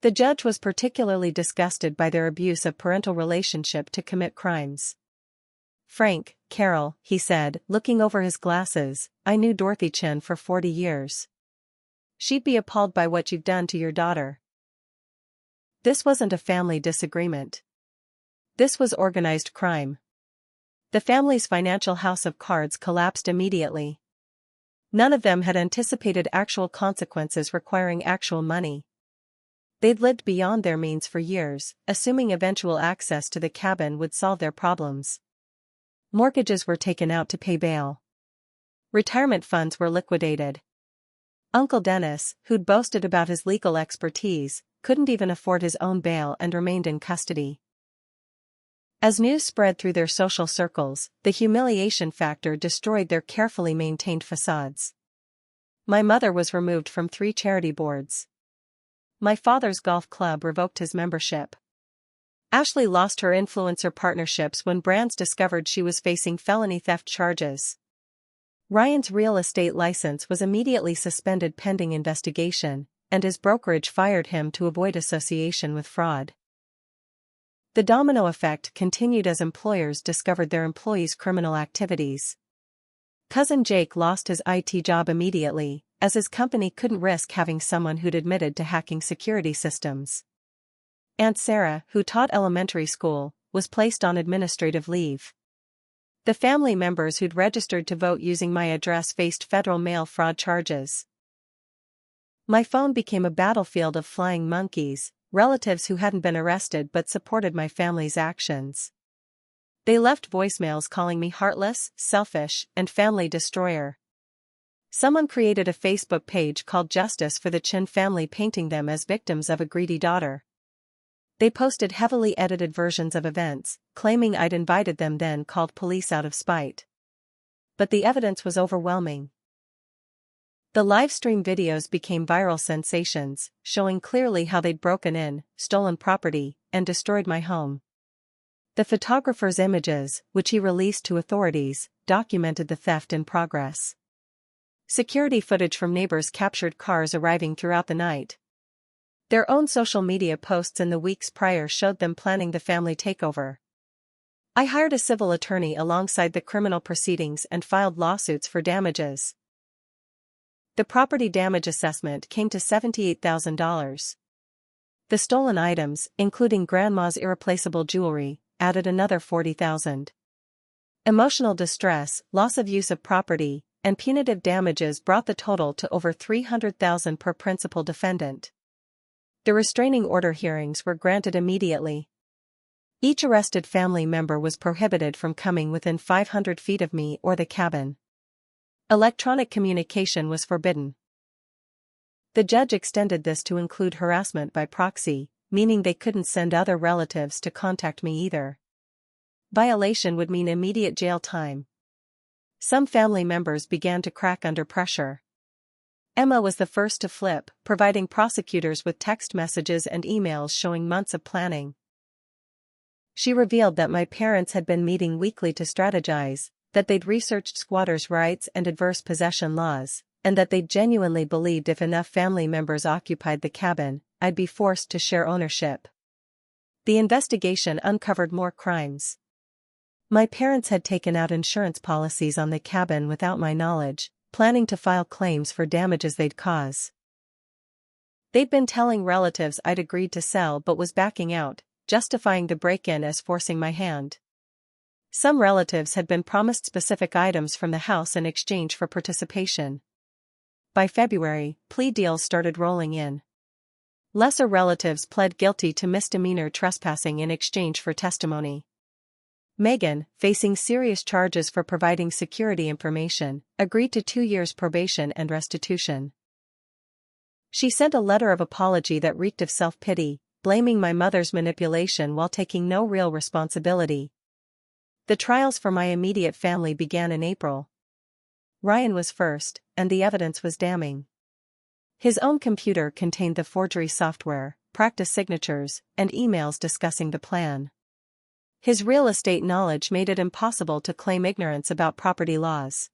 The judge was particularly disgusted by their abuse of parental relationship to commit crimes. "Frank, Carol," he said, looking over his glasses, "I knew Dorothy Chen for 40 years. She'd be appalled by what you've done to your daughter." This wasn't a family disagreement. This was organized crime. The family's financial house of cards collapsed immediately. None of them had anticipated actual consequences requiring actual money. They'd lived beyond their means for years, assuming eventual access to the cabin would solve their problems. Mortgages were taken out to pay bail. Retirement funds were liquidated. Uncle Dennis, who'd boasted about his legal expertise, couldn't even afford his own bail and remained in custody. As news spread through their social circles, the humiliation factor destroyed their carefully maintained facades. My mother was removed from 3 charity boards. My father's golf club revoked his membership. Ashley lost her influencer partnerships when brands discovered she was facing felony theft charges. Ryan's real estate license was immediately suspended pending investigation, and his brokerage fired him to avoid association with fraud. The domino effect continued as employers discovered their employees' criminal activities. Cousin Jake lost his IT job immediately, as his company couldn't risk having someone who'd admitted to hacking security systems. Aunt Sarah, who taught elementary school, was placed on administrative leave. The family members who'd registered to vote using my address faced federal mail fraud charges. My phone became a battlefield of flying monkeys, relatives who hadn't been arrested but supported my family's actions. They left voicemails calling me heartless, selfish, and family destroyer. Someone created a Facebook page called Justice for the Chen family, painting them as victims of a greedy daughter. They posted heavily edited versions of events, claiming I'd invited them, then called police out of spite. But the evidence was overwhelming. The livestream videos became viral sensations, showing clearly how they'd broken in, stolen property, and destroyed my home. The photographer's images, which he released to authorities, documented the theft in progress. Security footage from neighbors captured cars arriving throughout the night. Their own social media posts in the weeks prior showed them planning the family takeover. I hired a civil attorney alongside the criminal proceedings and filed lawsuits for damages. The property damage assessment came to $78,000. The stolen items, including grandma's irreplaceable jewelry, added another $40,000. Emotional distress, loss of use of property, and punitive damages brought the total to over $300,000 per principal defendant. The restraining order hearings were granted immediately. Each arrested family member was prohibited from coming within 500 feet of me or the cabin. Electronic communication was forbidden. The judge extended this to include harassment by proxy, meaning they couldn't send other relatives to contact me either. Violation would mean immediate jail time. Some family members began to crack under pressure. Emma was the first to flip, providing prosecutors with text messages and emails showing months of planning. She revealed that my parents had been meeting weekly to strategize, that they'd researched squatters' rights and adverse possession laws, and that they genuinely believed if enough family members occupied the cabin, I'd be forced to share ownership. The investigation uncovered more crimes. My parents had taken out insurance policies on the cabin without my knowledge, planning to file claims for damages they'd cause. They'd been telling relatives I'd agreed to sell but was backing out, justifying the break-in as forcing my hand. Some relatives had been promised specific items from the house in exchange for participation. By February, plea deals started rolling in. Lesser relatives pled guilty to misdemeanor trespassing in exchange for testimony. Megan, facing serious charges for providing security information, agreed to 2 years probation and restitution. She sent a letter of apology that reeked of self-pity, blaming my mother's manipulation while taking no real responsibility. The trials for my immediate family began in April. Ryan was first, and the evidence was damning. His own computer contained the forgery software, practice signatures, and emails discussing the plan. His real estate knowledge made it impossible to claim ignorance about property laws.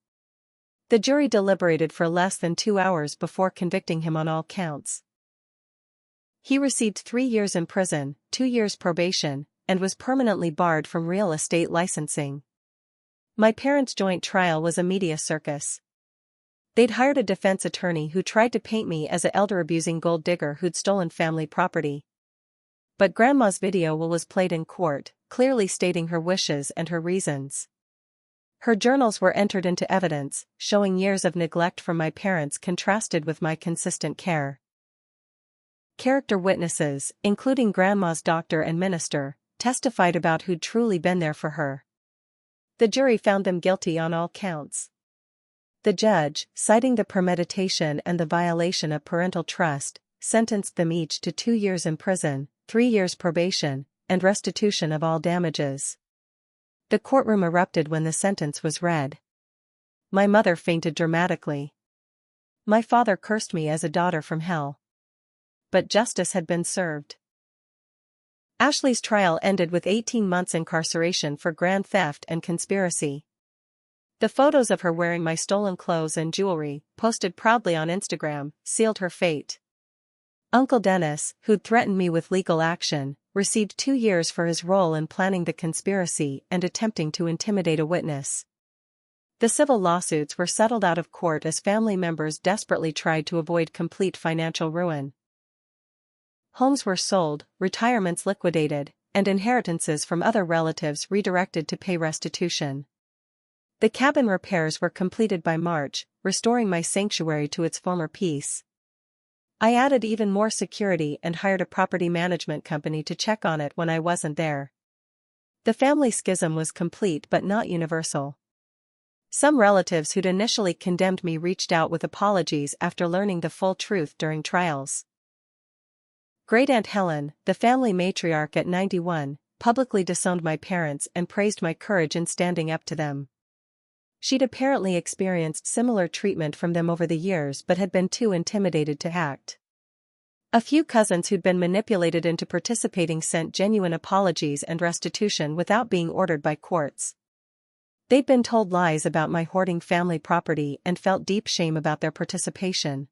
The jury deliberated for less than 2 hours before convicting him on all counts. He received 3 years in prison, 2 years probation, and was permanently barred from real estate licensing. My parents' joint trial was a media circus. They'd hired a defense attorney who tried to paint me as a elder-abusing gold digger who'd stolen family property. But Grandma's video was played in court, clearly stating her wishes and her reasons. Her journals were entered into evidence, showing years of neglect from my parents contrasted with my consistent care. Character witnesses, including Grandma's doctor and minister, testified about who'd truly been there for her. The jury found them guilty on all counts. The judge, citing the premeditation and the violation of parental trust, sentenced them each to 2 years in prison, 3 years probation, and restitution of all damages. The courtroom erupted when the sentence was read. My mother fainted dramatically. My father cursed me as a daughter from hell. But justice had been served. Ashley's trial ended with 18 months incarceration for grand theft and conspiracy. The photos of her wearing my stolen clothes and jewelry, posted proudly on Instagram, sealed her fate. Uncle Dennis, who'd threatened me with legal action, received 2 years for his role in planning the conspiracy and attempting to intimidate a witness. The civil lawsuits were settled out of court as family members desperately tried to avoid complete financial ruin. Homes were sold, retirements liquidated, and inheritances from other relatives redirected to pay restitution. The cabin repairs were completed by March, restoring my sanctuary to its former peace. I added even more security and hired a property management company to check on it when I wasn't there. The family schism was complete but not universal. Some relatives who'd initially condemned me reached out with apologies after learning the full truth during trials. Great-Aunt Helen, the family matriarch at 91, publicly disowned my parents and praised my courage in standing up to them. She'd apparently experienced similar treatment from them over the years but had been too intimidated to act. A few cousins who'd been manipulated into participating sent genuine apologies and restitution without being ordered by courts. They'd been told lies about my hoarding family property and felt deep shame about their participation.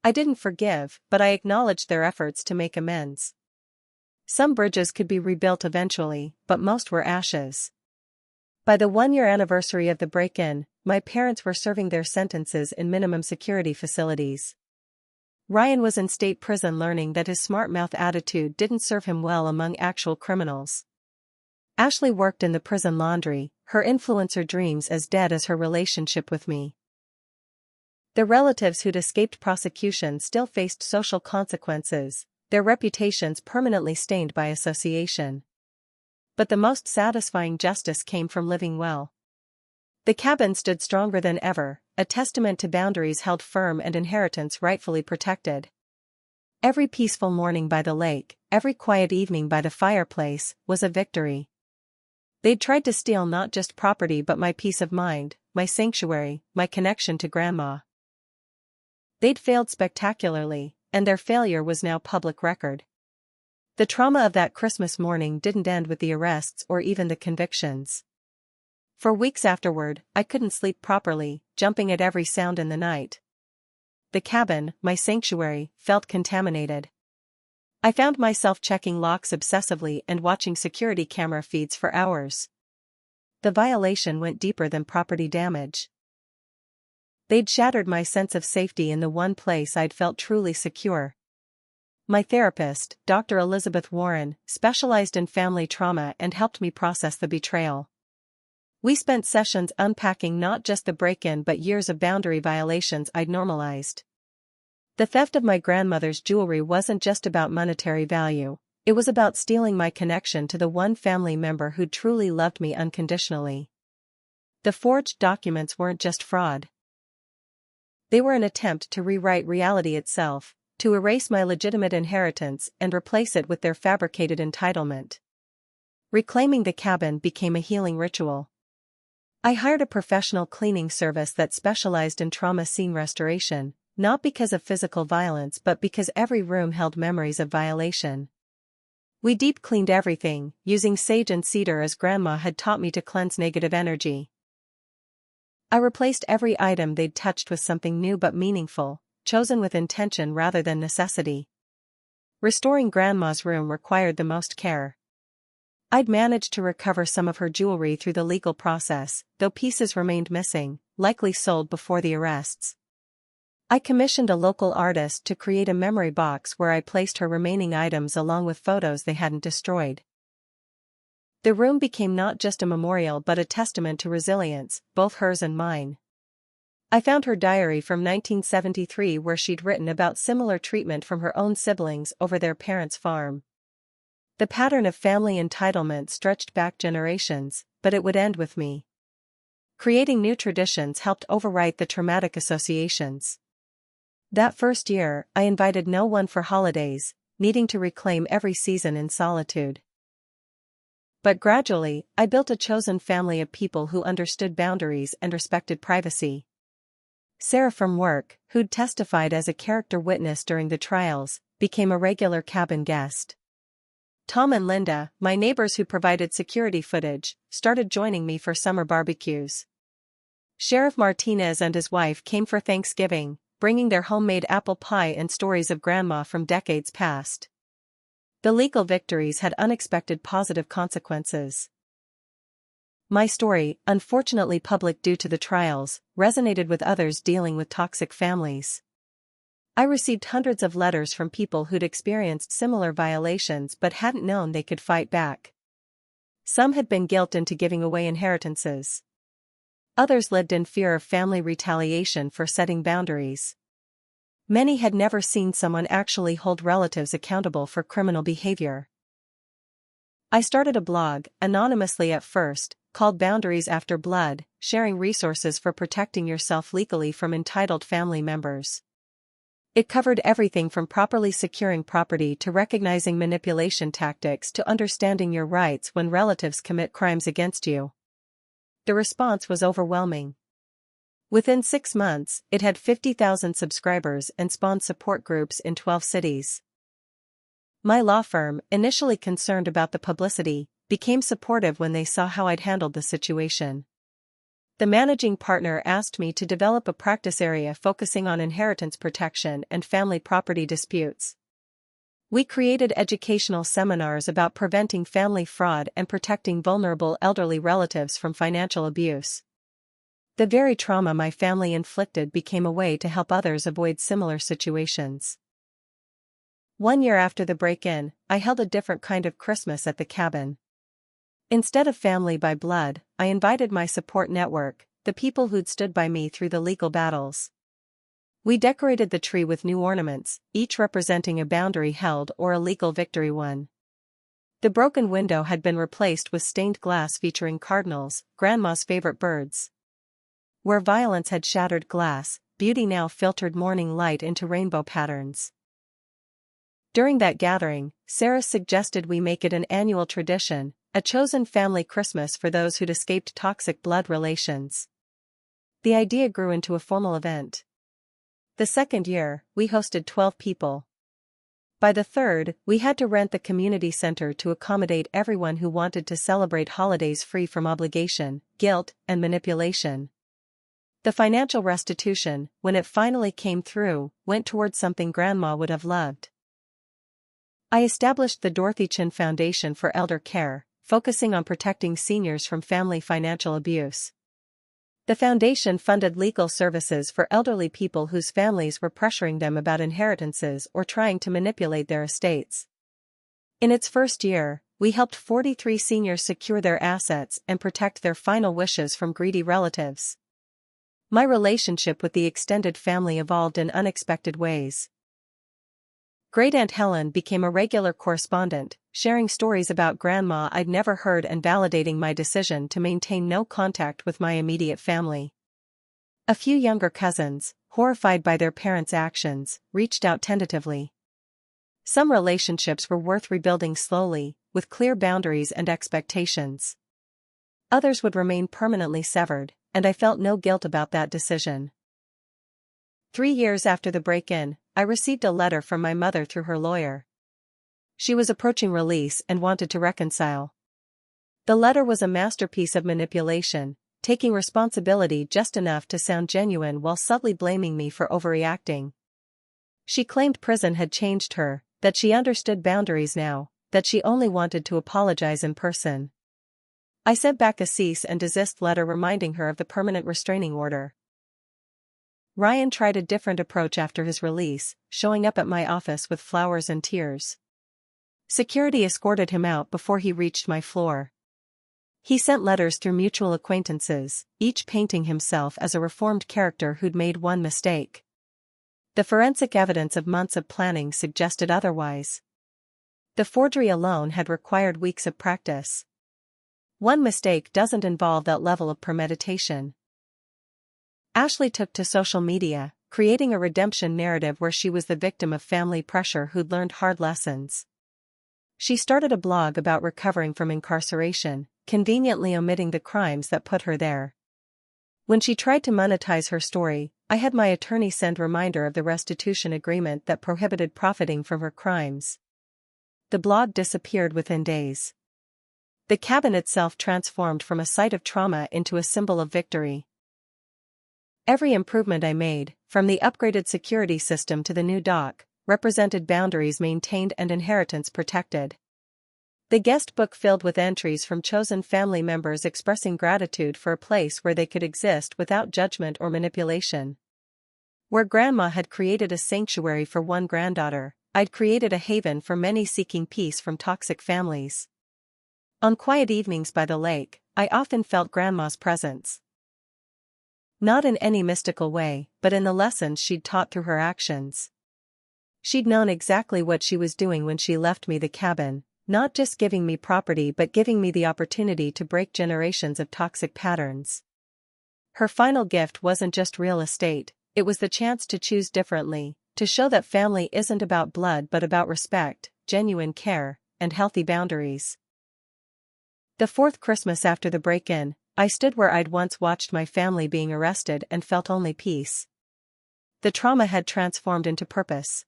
I didn't forgive, but I acknowledged their efforts to make amends. Some bridges could be rebuilt eventually, but most were ashes. By the one-year anniversary of the break-in, my parents were serving their sentences in minimum security facilities. Ryan was in state prison learning that his smart-mouth attitude didn't serve him well among actual criminals. Ashley worked in the prison laundry, her influencer dreams as dead as her relationship with me. The relatives who'd escaped prosecution still faced social consequences, their reputations permanently stained by association. But the most satisfying justice came from living well. The cabin stood stronger than ever, a testament to boundaries held firm and inheritance rightfully protected. Every peaceful morning by the lake, every quiet evening by the fireplace, was a victory. They'd tried to steal not just property but my peace of mind, my sanctuary, my connection to Grandma. They'd failed spectacularly, and their failure was now public record. The trauma of that Christmas morning didn't end with the arrests or even the convictions. For weeks afterward, I couldn't sleep properly, jumping at every sound in the night. The cabin, my sanctuary, felt contaminated. I found myself checking locks obsessively and watching security camera feeds for hours. The violation went deeper than property damage. They'd shattered my sense of safety in the one place I'd felt truly secure. My therapist, Dr. Elizabeth Warren, specialized in family trauma and helped me process the betrayal. We spent sessions unpacking not just the break-in but years of boundary violations I'd normalized. The theft of my grandmother's jewelry wasn't just about monetary value, it was about stealing my connection to the one family member who'd truly loved me unconditionally. The forged documents weren't just fraud. They were an attempt to rewrite reality itself, to erase my legitimate inheritance and replace it with their fabricated entitlement. Reclaiming the cabin became a healing ritual. I hired a professional cleaning service that specialized in trauma scene restoration, not because of physical violence but because every room held memories of violation. We deep cleaned everything, using sage and cedar as Grandma had taught me to cleanse negative energy. I replaced every item they'd touched with something new but meaningful, chosen with intention rather than necessity. Restoring Grandma's room required the most care. I'd managed to recover some of her jewelry through the legal process, though pieces remained missing, likely sold before the arrests. I commissioned a local artist to create a memory box where I placed her remaining items along with photos they hadn't destroyed. The room became not just a memorial but a testament to resilience, both hers and mine. I found her diary from 1973 where she'd written about similar treatment from her own siblings over their parents' farm. The pattern of family entitlement stretched back generations, but it would end with me. Creating new traditions helped overwrite the traumatic associations. That first year, I invited no one for holidays, needing to reclaim every season in solitude. But gradually, I built a chosen family of people who understood boundaries and respected privacy. Sarah from work, who'd testified as a character witness during the trials, became a regular cabin guest. Tom and Linda, my neighbors who provided security footage, started joining me for summer barbecues. Sheriff Martinez and his wife came for Thanksgiving, bringing their homemade apple pie and stories of Grandma from decades past. The legal victories had unexpected positive consequences. My story, unfortunately public due to the trials, resonated with others dealing with toxic families. I received hundreds of letters from people who'd experienced similar violations but hadn't known they could fight back. Some had been guilted into giving away inheritances. Others lived in fear of family retaliation for setting boundaries. Many had never seen someone actually hold relatives accountable for criminal behavior. I started a blog, anonymously at first, called Boundaries After Blood, sharing resources for protecting yourself legally from entitled family members. It covered everything from properly securing property to recognizing manipulation tactics to understanding your rights when relatives commit crimes against you. The response was overwhelming. Within 6 months, it had 50,000 subscribers and spawned support groups in 12 cities. My law firm, initially concerned about the publicity, became supportive when they saw how I'd handled the situation. The managing partner asked me to develop a practice area focusing on inheritance protection and family property disputes. We created educational seminars about preventing family fraud and protecting vulnerable elderly relatives from financial abuse. The very trauma my family inflicted became a way to help others avoid similar situations. 1 year after the break-in, I held a different kind of Christmas at the cabin. Instead of family by blood, I invited my support network, the people who'd stood by me through the legal battles. We decorated the tree with new ornaments, each representing a boundary held or a legal victory won. The broken window had been replaced with stained glass featuring cardinals, Grandma's favorite birds. Where violence had shattered glass, beauty now filtered morning light into rainbow patterns. During that gathering, Sarah suggested we make it an annual tradition, a chosen family Christmas for those who'd escaped toxic blood relations. The idea grew into a formal event. The second year, we hosted 12 people. By the third, we had to rent the community center to accommodate everyone who wanted to celebrate holidays free from obligation, guilt, and manipulation. The financial restitution, when it finally came through, went towards something Grandma would have loved. I established the Dorothy Chin Foundation for Elder Care, focusing on protecting seniors from family financial abuse. The foundation funded legal services for elderly people whose families were pressuring them about inheritances or trying to manipulate their estates. In its first year, we helped 43 seniors secure their assets and protect their final wishes from greedy relatives. My relationship with the extended family evolved in unexpected ways. Great-Aunt Helen became a regular correspondent, sharing stories about Grandma I'd never heard and validating my decision to maintain no contact with my immediate family. A few younger cousins, horrified by their parents' actions, reached out tentatively. Some relationships were worth rebuilding slowly, with clear boundaries and expectations. Others would remain permanently severed, and I felt no guilt about that decision. 3 years after the break-in, I received a letter from my mother through her lawyer. She was approaching release and wanted to reconcile. The letter was a masterpiece of manipulation, taking responsibility just enough to sound genuine while subtly blaming me for overreacting. She claimed prison had changed her, that she understood boundaries now, that she only wanted to apologize in person. I sent back a cease and desist letter reminding her of the permanent restraining order. Ryan tried a different approach after his release, showing up at my office with flowers and tears. Security escorted him out before he reached my floor. He sent letters through mutual acquaintances, each painting himself as a reformed character who'd made one mistake. The forensic evidence of months of planning suggested otherwise. The forgery alone had required weeks of practice. One mistake doesn't involve that level of premeditation. Ashley took to social media, creating a redemption narrative where she was the victim of family pressure who'd learned hard lessons. She started a blog about recovering from incarceration, conveniently omitting the crimes that put her there. When she tried to monetize her story, I had my attorney send reminder of the restitution agreement that prohibited profiting from her crimes. The blog disappeared within days. The cabin itself transformed from a site of trauma into a symbol of victory. Every improvement I made, from the upgraded security system to the new dock, represented boundaries maintained and inheritance protected. The guest book filled with entries from chosen family members expressing gratitude for a place where they could exist without judgment or manipulation. Where Grandma had created a sanctuary for one granddaughter, I'd created a haven for many seeking peace from toxic families. On quiet evenings by the lake, I often felt Grandma's presence. Not in any mystical way, but in the lessons she'd taught through her actions. She'd known exactly what she was doing when she left me the cabin, not just giving me property but giving me the opportunity to break generations of toxic patterns. Her final gift wasn't just real estate, it was the chance to choose differently, to show that family isn't about blood but about respect, genuine care, and healthy boundaries. The fourth Christmas after the break-in, I stood where I'd once watched my family being arrested and felt only peace. The trauma had transformed into purpose.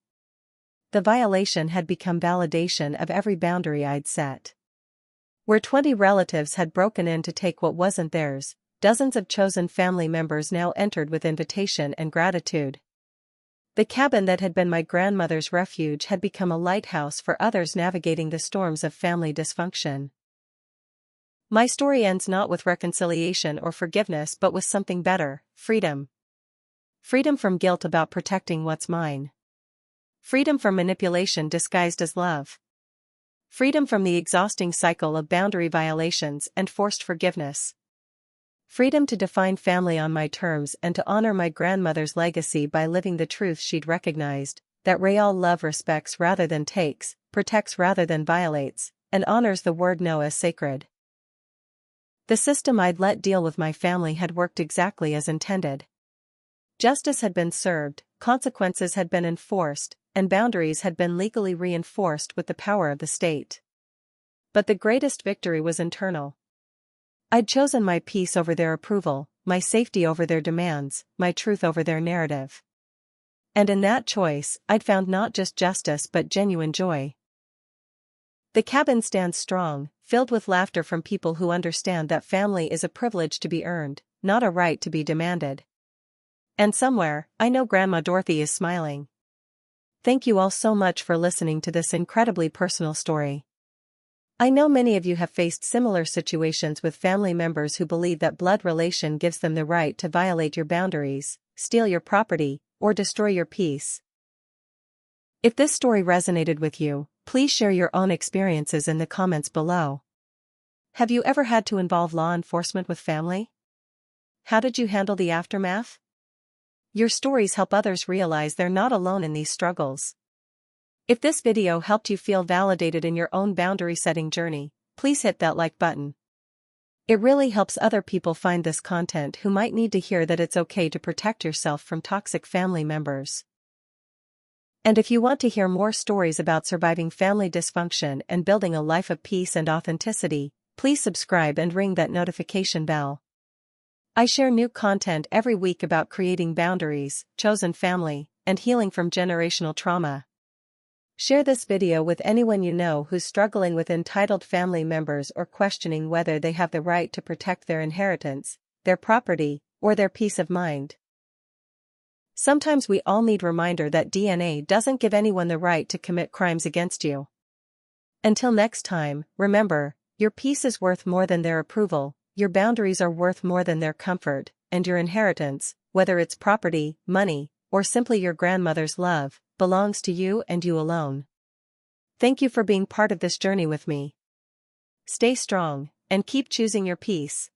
The violation had become validation of every boundary I'd set. Where 20 relatives had broken in to take what wasn't theirs, dozens of chosen family members now entered with invitation and gratitude. The cabin that had been my grandmother's refuge had become a lighthouse for others navigating the storms of family dysfunction. My story ends not with reconciliation or forgiveness but with something better: freedom. Freedom from guilt about protecting what's mine. Freedom from manipulation disguised as love. Freedom from the exhausting cycle of boundary violations and forced forgiveness. Freedom to define family on my terms and to honor my grandmother's legacy by living the truth she'd recognized, that real love respects rather than takes, protects rather than violates, and honors the word no as sacred. The system I'd let deal with my family had worked exactly as intended. Justice had been served, consequences had been enforced, and boundaries had been legally reinforced with the power of the state. But the greatest victory was internal. I'd chosen my peace over their approval, my safety over their demands, my truth over their narrative. And in that choice, I'd found not just justice but genuine joy. The cabin stands strong, filled with laughter from people who understand that family is a privilege to be earned, not a right to be demanded. And somewhere, I know Grandma Dorothy is smiling. Thank you all so much for listening to this incredibly personal story. I know many of you have faced similar situations with family members who believe that blood relation gives them the right to violate your boundaries, steal your property, or destroy your peace. If this story resonated with you, please share your own experiences in the comments below. Have you ever had to involve law enforcement with family? How did you handle the aftermath? Your stories help others realize they're not alone in these struggles. If this video helped you feel validated in your own boundary-setting journey, please hit that like button. It really helps other people find this content who might need to hear that it's okay to protect yourself from toxic family members. And if you want to hear more stories about surviving family dysfunction and building a life of peace and authenticity, please subscribe and ring that notification bell. I share new content every week about creating boundaries, chosen family, and healing from generational trauma. Share this video with anyone you know who's struggling with entitled family members or questioning whether they have the right to protect their inheritance, their property, or their peace of mind. Sometimes we all need reminder that DNA doesn't give anyone the right to commit crimes against you. Until next time, remember, your peace is worth more than their approval, your boundaries are worth more than their comfort, and your inheritance, whether it's property, money, or simply your grandmother's love, belongs to you and you alone. Thank you for being part of this journey with me. Stay strong, and keep choosing your peace.